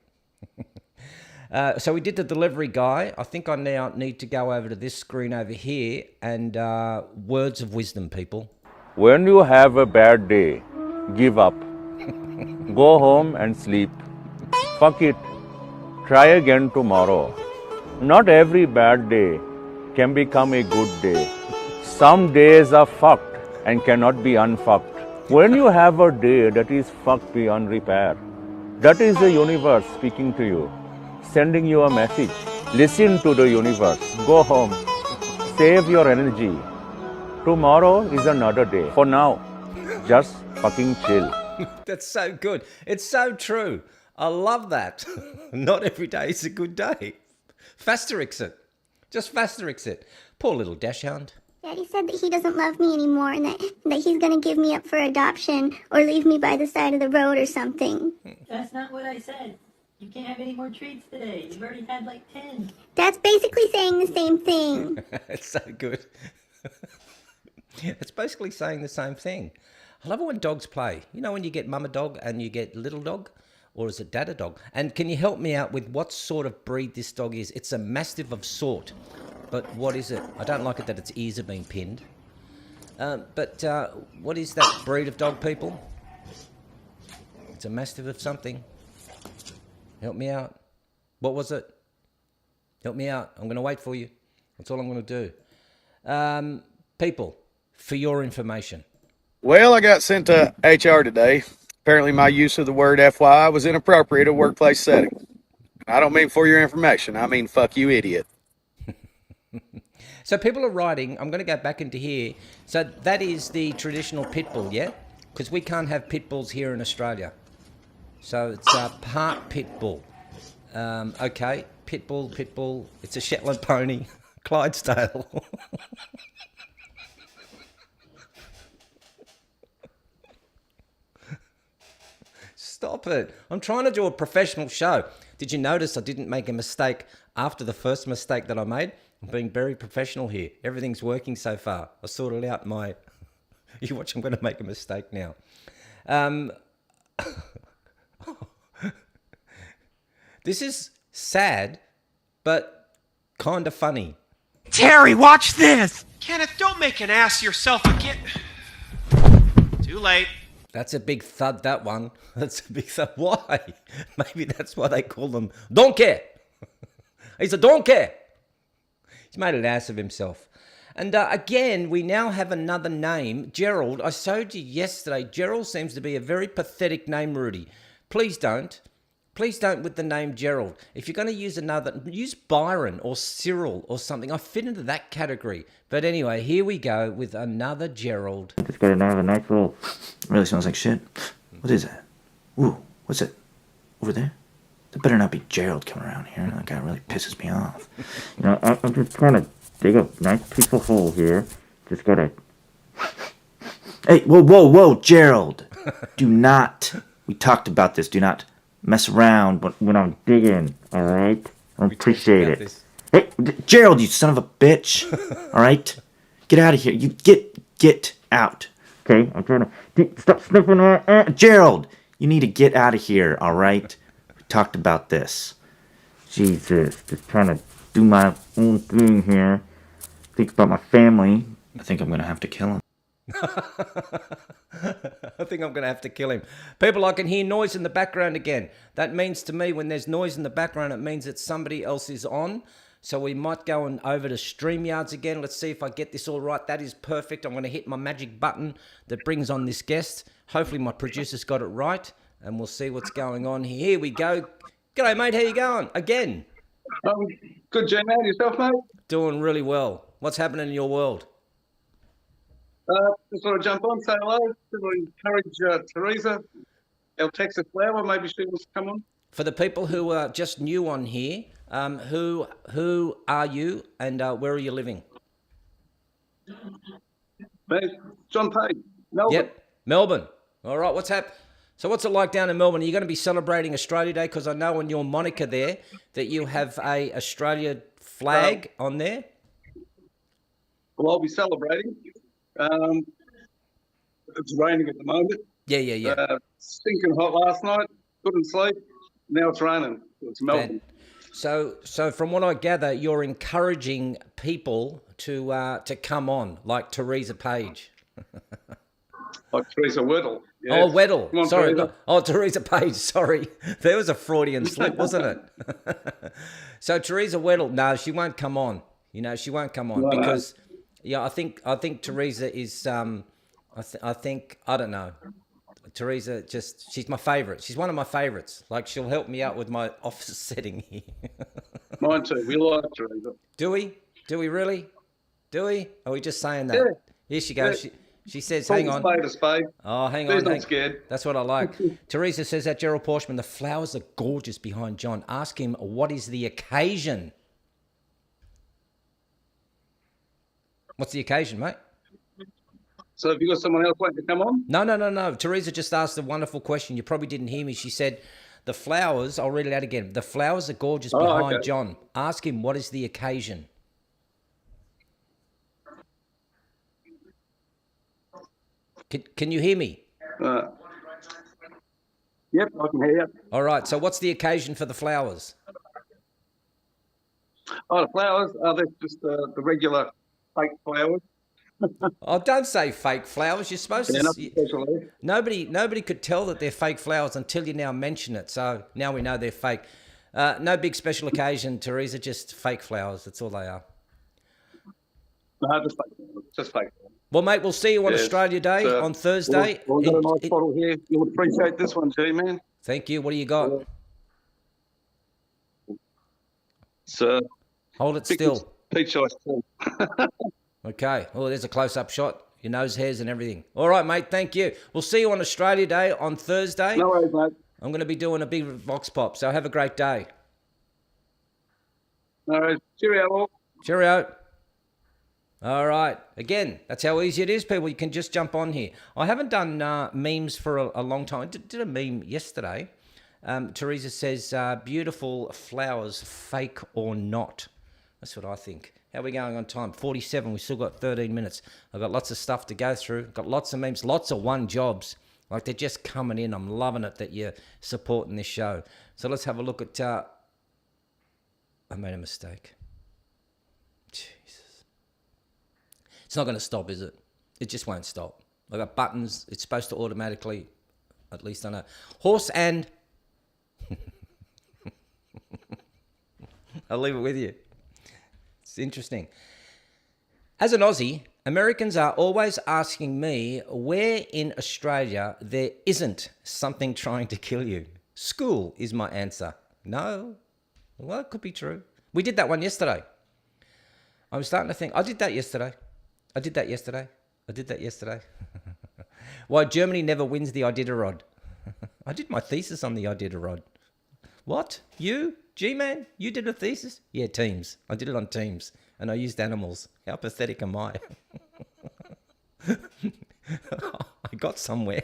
S1: So we did the delivery guy. I think I now need to go over to this screen over here and words of wisdom, people.
S10: When you have a bad day, give up. Go home and sleep. Fuck it. Try again tomorrow. Not every bad day can become a good day. Some days are fucked and cannot be unfucked. When you have a day that is fucked beyond repair, that is the universe speaking to you, sending you a message. Listen to the universe. Go home. Save your energy. Tomorrow is another day. For now, just fucking chill.
S1: That's so good. It's so true. I love that. Not every day is a good day. Fasterix it. Just Fasterix it. Poor little dachshund.
S11: Daddy said that he doesn't love me anymore and that he's going to give me up for adoption or leave me by the side of the road or something.
S12: That's not what I said. You can't have any more treats today. You've already had like 10.
S11: That's basically saying the same thing.
S1: It's so good. It's basically saying the same thing. I love it when dogs play. You know when you get mama dog and you get little dog? Or is it dada dog? And can you help me out with what sort of breed this dog is? It's a Mastiff of sort. But what is it? I don't like it that its ears have been pinned. But what is that breed of dog, people? It's a Mastiff of something. Help me out. What was it? Help me out. I'm going to wait for you. That's all I'm going to do. People, for your information.
S13: Well, I got sent to HR today. Apparently my use of the word FYI was inappropriate in a workplace setting. I don't mean for your information. I mean fuck you, idiot.
S1: So people are writing, I'm going to go back into here. So that is the traditional pit bull, yeah? Because we can't have pit bulls here in Australia. So it's part pit bull. Okay, pit bull. It's a Shetland pony, Clydesdale. Stop it. I'm trying to do a professional show. Did you notice I didn't make a mistake after the first mistake that I made? I'm being very professional here. Everything's working so far. I sorted out my... You watch, I'm going to make a mistake now. This is sad, but kind of funny.
S14: Terry, watch this! Kenneth, don't make an ass of yourself again. Too late.
S1: That's a big thud, that one. That's a big thud. Why? Maybe that's why they call them donkey. He's a donkey. He's made an ass of himself. And again, we now have another name. Gerald, I showed you yesterday. Gerald seems to be a very pathetic name, Rudi. Please don't. Please don't with the name Gerald. If you're going to use another, use Byron or Cyril or something. I fit into that category. But anyway, here we go with another Gerald.
S15: Just got another nice little... Really smells like shit. What is that? Ooh, what's it? Over there? There better not be Gerald coming around here. That guy really pisses me off. You know, I'm just trying to dig a nice peaceful hole here. Just gotta... Hey, whoa, Gerald! Do not... We talked about this. Do not... mess around when I'm digging, alright? I appreciate it. Hey, Gerald, you son of a bitch! Alright? Get out of here. You get out. Okay? I'm trying to... Stop sniffing around. Gerald! You need to get out of here, alright? We talked about this. Jesus. Just trying to do my own thing here. Think about my family. I think I'm gonna have to kill him.
S1: I think I'm going to have to kill him. People, I can hear noise in the background again. That means to me, when there's noise in the background, it means that somebody else is on. So we might go over to StreamYards again. Let's see if I get this all right. That is perfect. I'm going to hit my magic button that brings on this guest. Hopefully my producer's got it right. And we'll see what's going on here. Here we go. G'day, mate. How you going? Again.
S16: Good, G-Man. Yourself, mate?
S1: Doing really well. What's happening in your world?
S16: Just want to jump on, say hello. Just want to encourage Teresa, our Texas flower. Maybe she wants to come on.
S1: For the people who are just new on here, who are you and where are you living?
S16: Mate, John Payne, Melbourne.
S1: Yep, Melbourne. All right, what's happening? So what's it like down in Melbourne? Are you going to be celebrating Australia Day? Because I know on your moniker there that you have a Australia flag on there.
S16: Well, I'll be celebrating. It's raining at the moment.
S1: Yeah.
S16: stinking hot last night. Couldn't sleep. Now it's raining. It's melting.
S1: So from what I gather, you're encouraging people to come on, like Theresa Page.
S16: Like Teresa Weddle. Yes.
S1: Oh, Weddle.
S16: Come on,
S1: Sorry.
S16: Teresa.
S1: Theresa Page. Sorry. There was a Freudian slip, wasn't it? So Theresa Weddle, no, she won't come on. You know, she won't come on
S16: No.
S1: because, yeah, I think Theresa is, I think, I don't know. Theresa she's my favourite. She's one of my favourites. Like, she'll help me out with my office setting here.
S16: Mine too. We like Teresa.
S1: Do we? Do we really? Do we? Are we just saying that?
S16: Yeah.
S1: Here she goes.
S16: Yeah.
S1: She says,
S16: Call
S1: hang
S16: a
S1: on.
S16: spade a spade.
S1: Oh, hang
S16: She's
S1: on.
S16: not scared.
S1: That's what I like. Teresa says that Gerald Porshman, the flowers are gorgeous behind John. Ask him, what is the occasion? What's the occasion, mate?
S16: So have you got someone else waiting to come on?
S1: No. Teresa just asked a wonderful question. You probably didn't hear me. She said, the flowers, I'll read it out again. The flowers are gorgeous behind
S16: okay.
S1: John. Ask him, what is the occasion? Can you hear me?
S16: Yep, I can hear you.
S1: All right. So what's the occasion for the flowers?
S16: Oh, the flowers? They're just the regular fake flowers.
S1: Oh, don't say fake flowers. You're supposed
S16: Yeah,
S1: to.
S16: nothing special there.
S1: Nobody could tell that they're fake flowers until you now mention it. So now we know they're fake. No big special occasion, Teresa. Just fake flowers. That's all they are.
S16: No, just fake flowers. Just fake flowers.
S1: Well, mate, we'll see you on
S16: Yes.
S1: Australia Day on Thursday.
S16: We've got a nice bottle here. You'll appreciate this one, G-Man.
S1: Thank you. What do you got?
S16: So,
S1: hold it still.
S16: Peach ice tea.
S1: Okay. Oh, there's a close-up shot. Your nose hairs and everything. All right, mate. Thank you. We'll see you on Australia Day on Thursday.
S16: No worries, mate.
S1: I'm going to be doing a big Vox Pop, so have a great day.
S16: No worries. Cheerio, all.
S1: Cheerio. All right. Again, that's how easy it is, people. You can just jump on here. I haven't done memes for a long time. I did a meme yesterday. Teresa says, beautiful flowers, fake or not. That's what I think. How are we going on time? 47. We've still got 13 minutes. I've got lots of stuff to go through. Got lots of memes, lots of one jobs. Like, they're just coming in. I'm loving it that you're supporting this show. So let's have a look at... I made a mistake. Jesus. It's not going to stop, is it? It just won't stop. I got buttons. It's supposed to automatically... At least I know. Horse and... I'll leave it with you. It's interesting. As an Aussie, Americans are always asking me where in Australia there isn't something trying to kill you. School is my answer. No. Well, it could be true. We did that one yesterday. I'm starting to think, I did that yesterday. Why Germany never wins the Iditarod. I did my thesis on the Iditarod. What? You? G-Man? You did a thesis? Yeah, Teams. I did it on Teams. And I used animals. How pathetic am I? I got somewhere.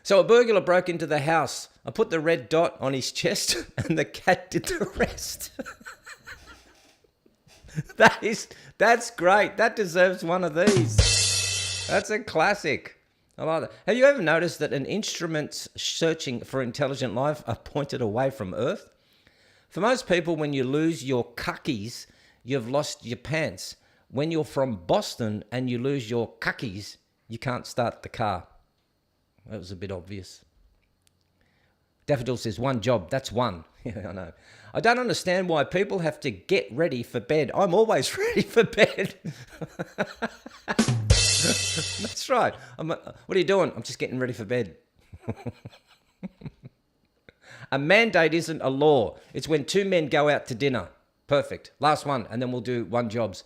S1: So a burglar broke into the house. I put the red dot on his chest and the cat did the rest. That's great. That deserves one of these. That's a classic. I like that. Have you ever noticed that an instrument's searching for intelligent life are pointed away from Earth? For most people, when you lose your cuckies, you've lost your pants. When you're from Boston and you lose your cuckies, you can't start the car. That was a bit obvious. Daffodil says, one job, that's one. Yeah, I know. I don't understand why people have to get ready for bed. I'm always ready for bed. That's right. What are you doing? I'm just getting ready for bed. A mandate isn't a law. It's when two men go out to dinner. Perfect. Last one, and then we'll do one jobs.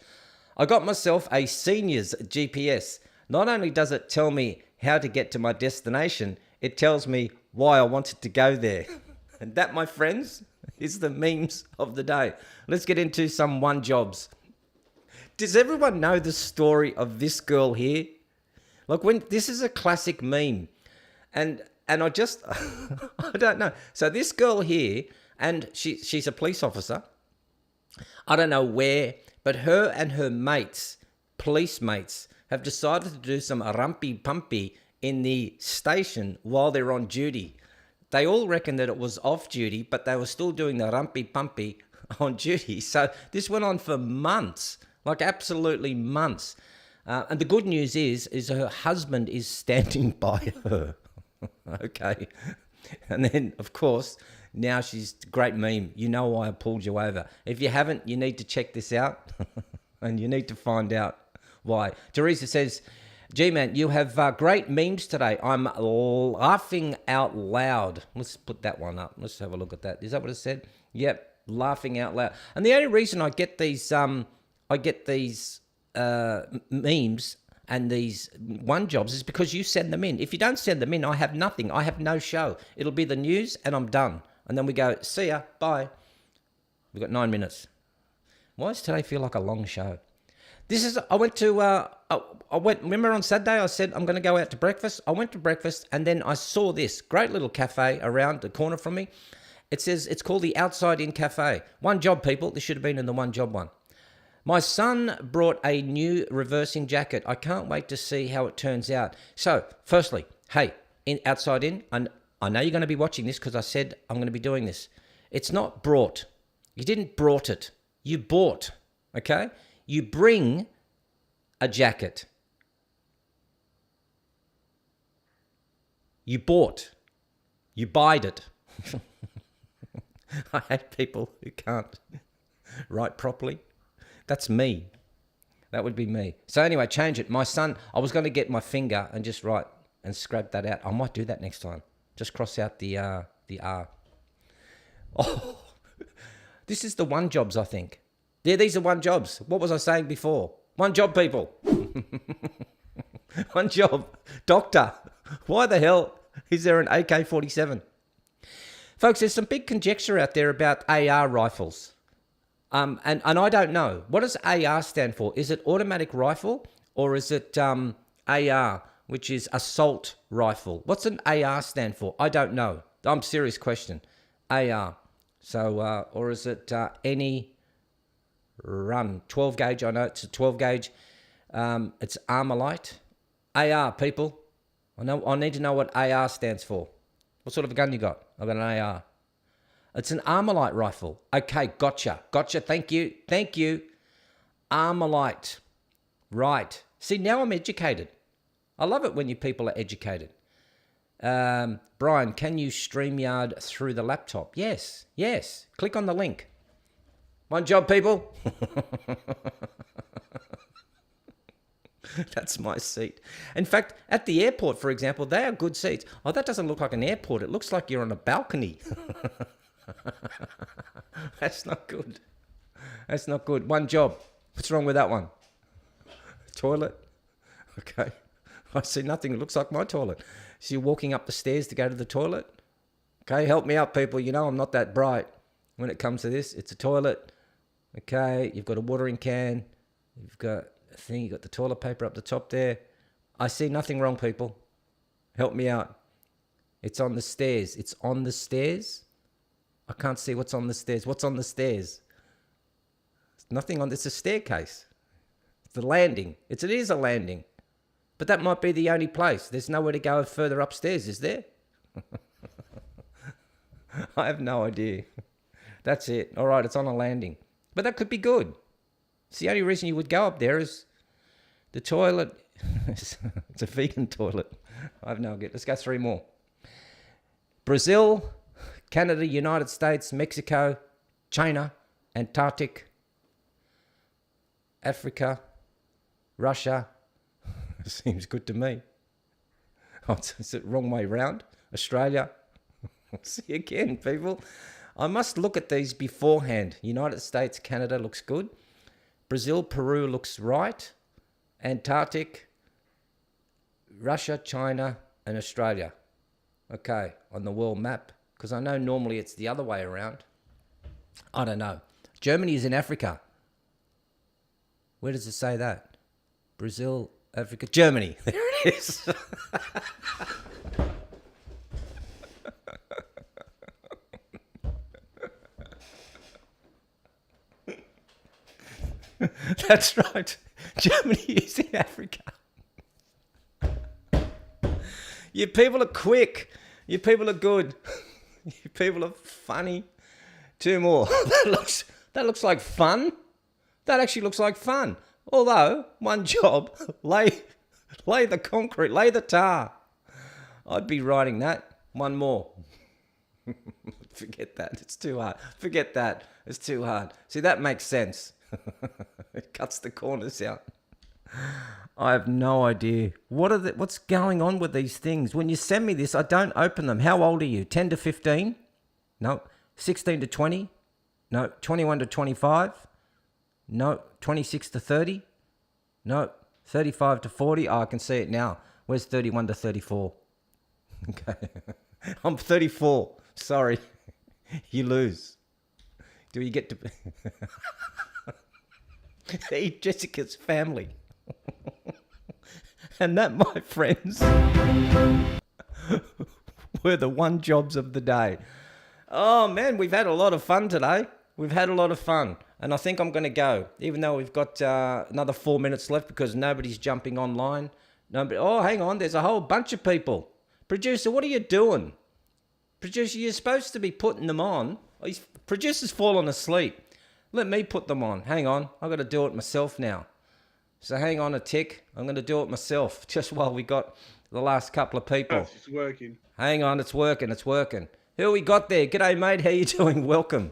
S1: I got myself a seniors GPS. Not only does it tell me how to get to my destination, it tells me why I wanted to go there. And that, my friends, is the memes of the day. Let's get into some one jobs. Does everyone know the story of this girl here? Like, when this is a classic meme. And I just, I don't know. So this girl here, and she's a police officer. I don't know where, but her and her mates, police mates, have decided to do some rumpy pumpy in the station while they're on duty. They all reckon that it was off duty, but they were still doing the rumpy pumpy on duty. So this went on for months, like absolutely months. And the good news is her husband is standing by her. Okay. And then, of course, now she's a great meme. You know why I pulled you over. If you haven't, you need to check this out. And you need to find out why. Teresa says, G-Man, you have great memes today. I'm laughing out loud. Let's put that one up. Let's have a look at that. Is that what it said? Yep, laughing out loud. And the only reason I get these memes and these one jobs is because you send them in. If you don't send them in, I have nothing. I have no show. It'll be the news and I'm done. And then we go, see ya, bye. We've got 9 minutes. Why does today feel like a long show? Remember on Saturday I said I'm going to go out to breakfast? I went to breakfast and then I saw this great little cafe around the corner from me. It says it's called the Outside In Cafe. One job, people. This should have been in the one job one. My son brought a new reversing jacket. I can't wait to see how it turns out. So, firstly, hey, Outside In, I know you're going to be watching this because I said I'm going to be doing this. It's not brought. You didn't brought it. You bought, okay? You bring a jacket. You bought. You buyed it. I hate people who can't write properly. That's me. That would be me. So anyway, change it. My son, I was going to get my finger and just write and scrape that out. I might do that next time. Just cross out the R. Oh, this is the one jobs, I think. Yeah, these are one jobs. What was I saying before? One job, people. One job. Doctor. Why the hell is there an AK-47? Folks, there's some big conjecture out there about AR rifles. And I don't know. What does AR stand for? Is it automatic rifle or is it AR, which is assault rifle? What's an AR stand for? I don't know. I'm serious question. AR. So, or is it any run? 12 gauge, I know it's a 12 gauge. It's Armalite. AR, people. I need to know what AR stands for. What sort of a gun you got? I've got an AR. It's an Armalite rifle. Okay, gotcha. Thank you. Armalite. Right. See, now I'm educated. I love it when you people are educated. Brian, can you StreamYard through the laptop? Yes. Click on the link. One job, people. That's my seat. In fact, at the airport, for example, they are good seats. Oh, that doesn't look like an airport. It looks like you're on a balcony. That's not good. One job. What's wrong with that one? Toilet? Okay. I see nothing. It looks like my toilet. So you're walking up the stairs to go to the toilet? Okay, help me out, people. You know I'm not that bright when it comes to this. It's a toilet. Okay, you've got a watering can. You've got a thing. You've got the toilet paper up the top there. I see nothing wrong, people. Help me out. It's on the stairs. It's on the stairs? I can't see what's on the stairs. What's on the stairs? There's nothing on. It's a staircase. It's the landing. It is a landing. But that might be the only place. There's nowhere to go further upstairs, is there? I have no idea. That's it. All right, it's on a landing. But that could be good. It's the only reason you would go up there is the toilet. It's a vegan toilet. I have no idea. Let's go 3 more. Brazil, Canada, United States, Mexico, China, Antarctic, Africa, Russia. Seems good to me. Oh, is it wrong way round? Australia. See again, people. I must look at these beforehand. United States, Canada looks good. Brazil, Peru looks right. Antarctic, Russia, China, and Australia. Okay, on the world map. Because I know normally it's the other way around. I don't know. Germany is in Africa. Where does it say that? Brazil, Africa, Germany. There it is. That's right. Germany is in Africa. You people are quick. You people are good. You people are funny. 2 more. That looks like fun. That actually looks like fun. Although, one job, lay the concrete, lay the tar. I'd be writing that. 1 more. Forget that. It's too hard. Forget that. It's too hard. See, that makes sense. It cuts the corners out. I have no idea. What's going on with these things? When you send me this, I don't open them. How old are you? 10 to 15? No. 16 to 20? No. 21 to 25? No. 26 to 30? No. 35 to 40? Oh, I can see it now. Where's 31 to 34? Okay. I'm 34. Sorry. You lose. Do you get to... Eat Jessica's family. And that, my friends, were the 1 jobs of the day. Oh, man, we've had a lot of fun today. We've had a lot of fun. And I think I'm going to go, even though we've got another 4 minutes left because nobody's jumping online. Nobody. Oh, hang on. There's a whole bunch of people. Producer, what are you doing? Producer, you're supposed to be putting them on. Producer's fallen asleep. Let me put them on. Hang on. I've got to do it myself now. So hang on a tick. I'm going to do it myself just while we got the last couple of people.
S16: It's working.
S1: Hang on. It's working. It's working. Who we got there? G'day, mate. How you doing? Welcome.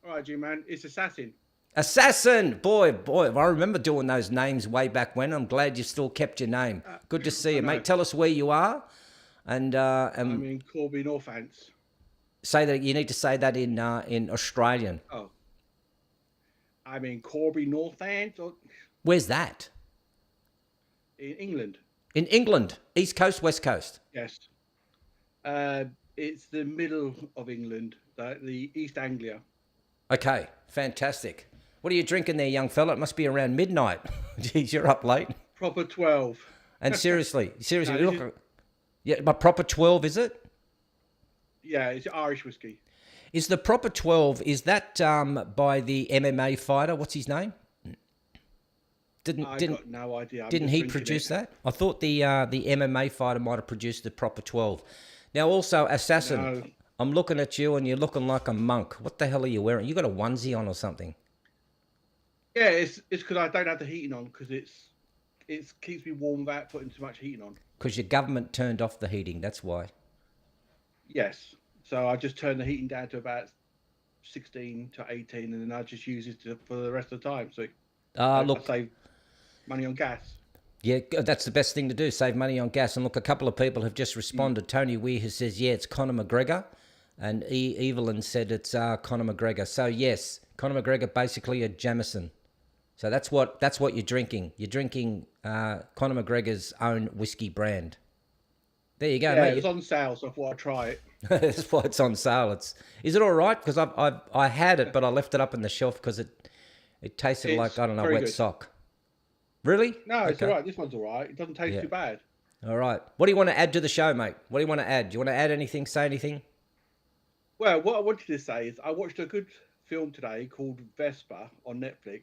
S16: All right, G-Man. It's Assassin.
S1: Assassin. Boy. I remember doing those names way back when. I'm glad you still kept your name. Good to see you, mate. Tell us where you are. And
S16: I'm in Corby, Northants.
S1: Say that. You need to say that in Australian.
S16: Oh. I'm in Corby, Northants.
S1: Where's that?
S16: In England.
S1: In England, East Coast, West Coast.
S16: Yes. It's the middle of England, the East Anglia.
S1: Okay, fantastic. What are you drinking there, young fella? It must be around midnight. Jeez, you're up late.
S16: Proper 12.
S1: And seriously,
S16: No,
S1: look. Yeah, my proper 12, is it?
S16: Yeah, it's Irish whiskey.
S1: Is the proper 12, is that by the MMA fighter? What's his name?
S16: I got no idea.
S1: Didn't he produce that? I thought the MMA fighter might have produced the proper 12. Now also, Assassin, no. I'm looking at you and you're looking like a monk. What the hell are you wearing? You got a onesie on or something?
S16: Yeah, it's because I don't have the heating on because it keeps me warm without putting too much heating on.
S1: Because your government turned off the heating, that's why.
S16: Yes. So I just turn the heating down to about 16 to 18 and then I just use it for the rest of the time. So
S1: look,
S16: I save money on gas.
S1: Yeah, that's the best thing to do, save money on gas. And look, a couple of people have just responded. Tony Weir who says, yeah, it's Conor McGregor. And Evelyn said it's Conor McGregor. So yes, Conor McGregor, basically a Jameson. So that's what you're drinking. You're drinking Conor McGregor's own whiskey brand. There you go,
S16: yeah,
S1: mate.
S16: It was on sale, so I thought I'd try it.
S1: That's why it's on sale. Is it all right? Because I had it, but I left it up on the shelf because it tasted like, I don't know, wet
S16: good.
S1: sock. Really?
S16: No, it's all right. This one's all right. It doesn't taste too bad.
S1: All right. What do you want to add to the show, mate? What do you want to add? Do you want to add anything, say anything?
S16: Well, what I wanted to say is I watched a good film today called Vespa on Netflix,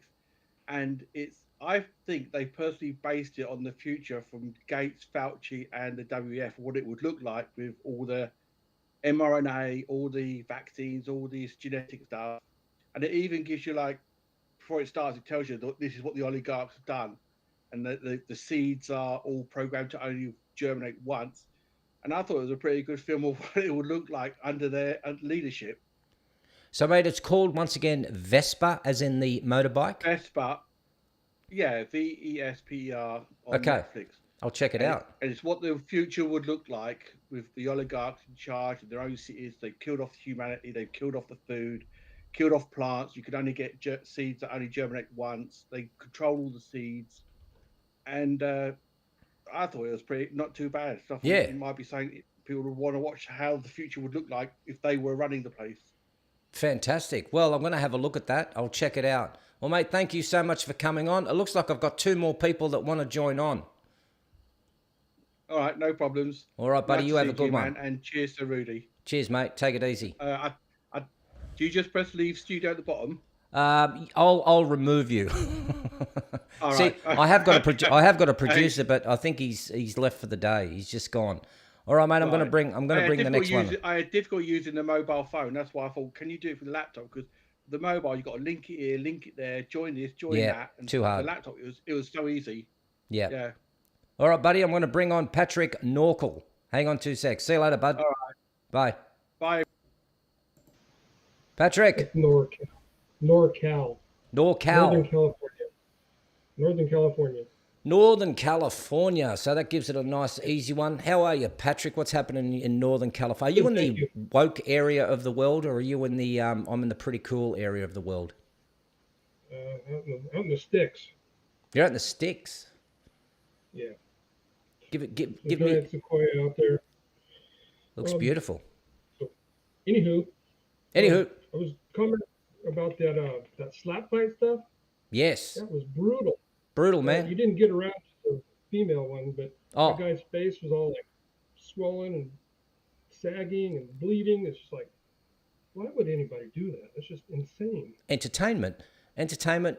S16: and I think they personally based it on the future from Gates, Fauci, and the WEF, what it would look like with all the mRNA, all the vaccines, all these genetic stuff. And it even gives you, like, before it starts, it tells you that this is what the oligarchs have done. And the seeds are all programmed to only germinate once. And I thought it was a pretty good film of what it would look like under their leadership.
S1: So, mate, it's called, once again, Vespa, as in the motorbike?
S16: Vespa. Yeah, VESPER on Netflix.
S1: I'll check it out.
S16: And it's what the future would look like with the oligarchs in charge of their own cities. They've killed off humanity. They've killed off the food, killed off plants. You could only get seeds that only germinate once. They control all the seeds. And I thought it was not too bad. Stuff you might be saying people would want to watch how the future would look like if they were running the place.
S1: Fantastic. Well, I'm going to have a look at that. I'll check it out. Well, mate, thank you so much for coming on. It looks like I've got 2 more people that want to join on.
S16: All right, no problems.
S1: All right, buddy, you have a good one.
S16: And cheers to Rudi.
S1: Cheers, mate. Take it easy.
S16: Do you just press leave studio at the bottom?
S1: I'll remove you.
S16: All
S1: See,
S16: right.
S1: I have got a producer, but I think he's left for the day. He's just gone. All right, mate. I'm gonna bring the next one.
S16: I had difficulty using the mobile phone. That's why I thought, can you do it for the laptop? Because the mobile, you got to link it here, link it there, join this, join that. And
S1: too hard.
S16: The laptop, it was so easy.
S1: Yeah.
S16: Yeah.
S1: All right, buddy. I'm gonna bring on Patrick Norkel. Hang on 2 secs. See you later, bud.
S16: All right.
S1: Bye.
S16: Bye.
S1: Patrick.
S17: NorCal.
S1: NorCal.
S17: Northern California. Northern California.
S1: Northern California. So that gives it a nice, easy one. How are you, Patrick? What's happening in Northern California? Are you in the woke area of the world, or are you in the, I'm in the pretty cool area of the world?
S17: Out in the sticks.
S1: You're out in the sticks?
S17: Yeah.
S1: Give
S17: There's
S1: me...
S17: giant sequoia out there.
S1: Looks beautiful.
S17: So, anywho.
S1: I
S17: was commenting about that slap fight stuff.
S1: Yes.
S17: That was brutal.
S1: Brutal, man.
S17: You didn't get around to the female one, but the guy's face was all like swollen and sagging and bleeding. It's just like, why would anybody do that? It's just insane.
S1: Entertainment,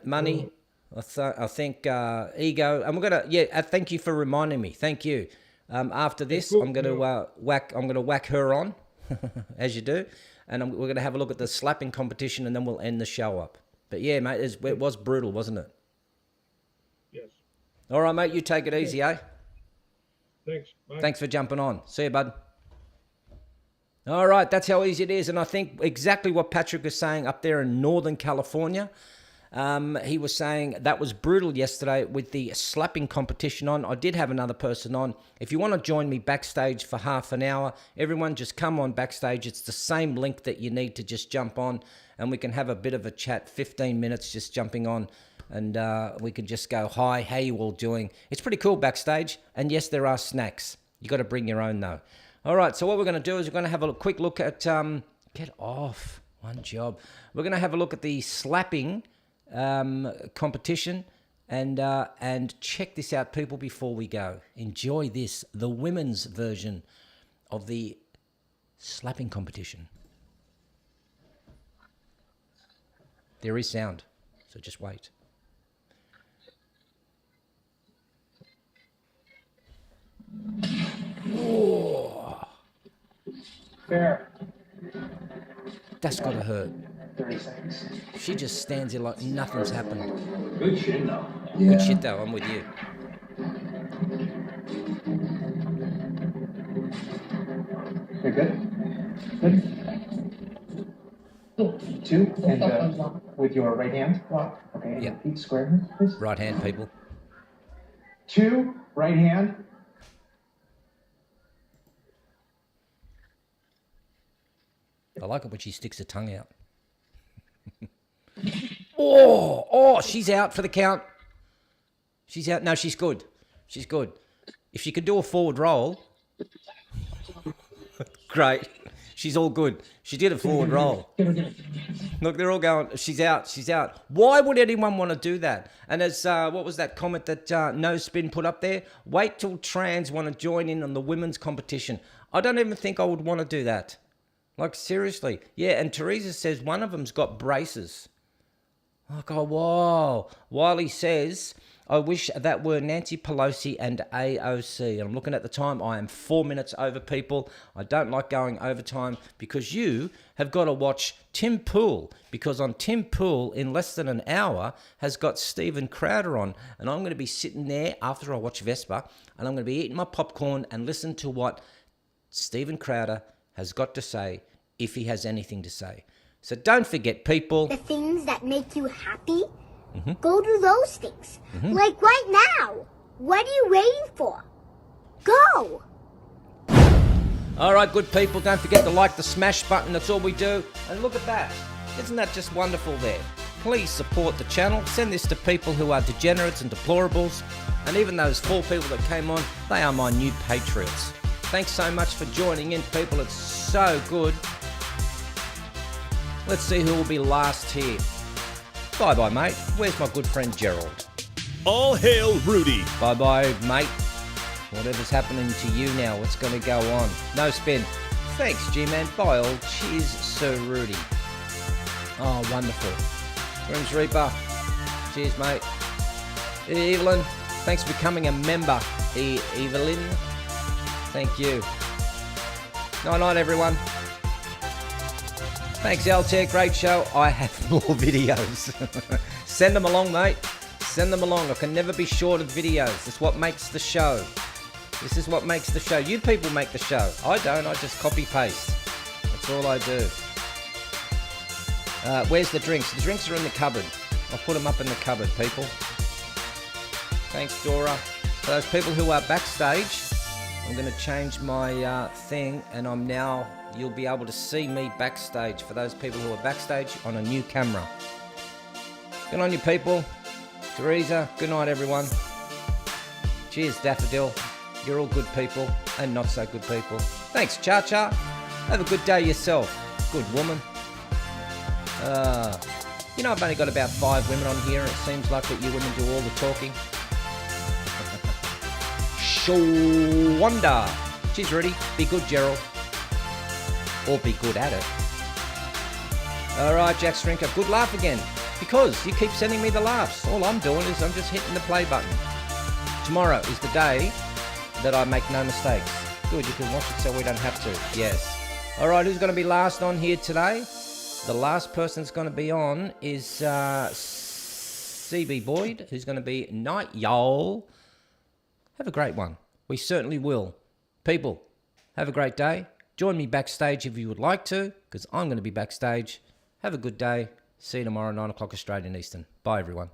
S1: money. I think ego. And we're gonna thank you for reminding me. Thank you. After this, I'm gonna whack her on, as you do, and we're gonna have a look at the slapping competition, and then we'll end the show up. But yeah, mate, it was brutal, wasn't it?
S17: Yes.
S1: All right, mate. You take it easy, eh?
S17: Thanks. Bye.
S1: Thanks for jumping on. See you, bud. All right, that's how easy it is, and I think exactly what Patrick was saying up there in Northern California. He was saying that was brutal yesterday with the slapping competition on. I did have another person on. If you want to join me backstage for half an hour, everyone just come on backstage. It's the same link that you need to just jump on, and we can have a bit of a chat, 15 minutes just jumping on, and we can just go, hi, how you all doing? It's pretty cool backstage, and yes, there are snacks. You got to bring your own, though. All right, so what we're going to do is we're going to have a quick look at, get off, one job. We're going to have a look at the slapping competition, and check this out, people, before we go. Enjoy this, the women's version of the slapping competition. There is sound, so just wait. Oh.
S18: Fair.
S1: That's gotta hurt.
S18: 30 seconds.
S1: She just stands there like nothing's happened.
S18: Good shit, though.
S1: Good shit, though. I'm with you.
S18: You're good? Good. 2, and with your right hand. Okay,
S1: yeah.
S18: Feet square, please.
S1: Right hand, people.
S18: 2, right hand.
S1: I like it when she sticks her tongue out. Oh, she's out for the count. She's out. No, she's good. She's good. If she could do a forward roll, great. She's all good. She did a forward roll. Look, they're all going, she's out, she's out. Why would anyone want to do that? And as, what was that comment that No Spin put up there? Wait till trans want to join in on the women's competition. I don't even think I would want to do that. Like, seriously. Yeah, and Teresa says one of them's got braces. I go, whoa. Wiley says, I wish that were Nancy Pelosi and AOC. And I'm looking at the time. I am 4 minutes over, people. I don't like going overtime because you have got to watch Tim Pool. Because on Tim Pool, in less than an hour, has got Stephen Crowder on. And I'm going to be sitting there after I watch Vespa. And I'm going to be eating my popcorn and listen to what Stephen Crowder has got to say, if he has anything to say. So don't forget, people.
S11: The things that make you happy, go do those things. Like right now. What are you waiting for? Go!
S1: All right, good people, don't forget to like the smash button. That's all we do. And look at that. Isn't that just wonderful there? Please support the channel. Send this to people who are degenerates and deplorables. And even those 4 people that came on, they are my new patriots. Thanks so much for joining in, people. It's so good. Let's see who will be last here. Bye-bye, mate. Where's my good friend Gerald?
S19: All hail Rudi.
S1: Bye-bye, mate. Whatever's happening to you now, what's going to go on? No Spin. Thanks, G-Man. Bye all. Cheers, Sir Rudi. Oh, wonderful. Grim's Reaper. Cheers, mate. Evelyn, thanks for becoming a member. Evelyn, thank you. Night, everyone. Thanks, LT. Great show. I have more videos. Send them along, mate. Send them along. I can never be short of videos. It's what makes the show. This is what makes the show. You people make the show. I don't. I just copy paste. That's all I do. Where's the drinks? The drinks are in the cupboard. I'll put them up in the cupboard, people. Thanks, Dora. For those people who are backstage, I'm going to change my thing, and you'll be able to see me backstage for those people who are backstage on a new camera. Good on you, people. Teresa, good night, everyone. Cheers, Daffodil. You're all good people and not so good people. Thanks, Cha Cha. Have a good day yourself. Good woman. You know, I've only got about 5 women on here, and it seems like that you women do all the talking. Shawanda. Cheers, Rudi. Be good, Gerald. Or be good at it. Alright, Jack Strinker. Good laugh again. Because you keep sending me the laughs. All I'm doing is I'm just hitting the play button. Tomorrow is the day that I make no mistakes. Good, you can watch it so we don't have to. Yes. Alright, who's going to be last on here today? The last person that's going to be on is CB Boyd, who's going to be Night Y'all. Have a great one. We certainly will. People, have a great day. Join me backstage if you would like to, because I'm going to be backstage. Have a good day. See you tomorrow, 9 o'clock Australian Eastern. Bye, everyone.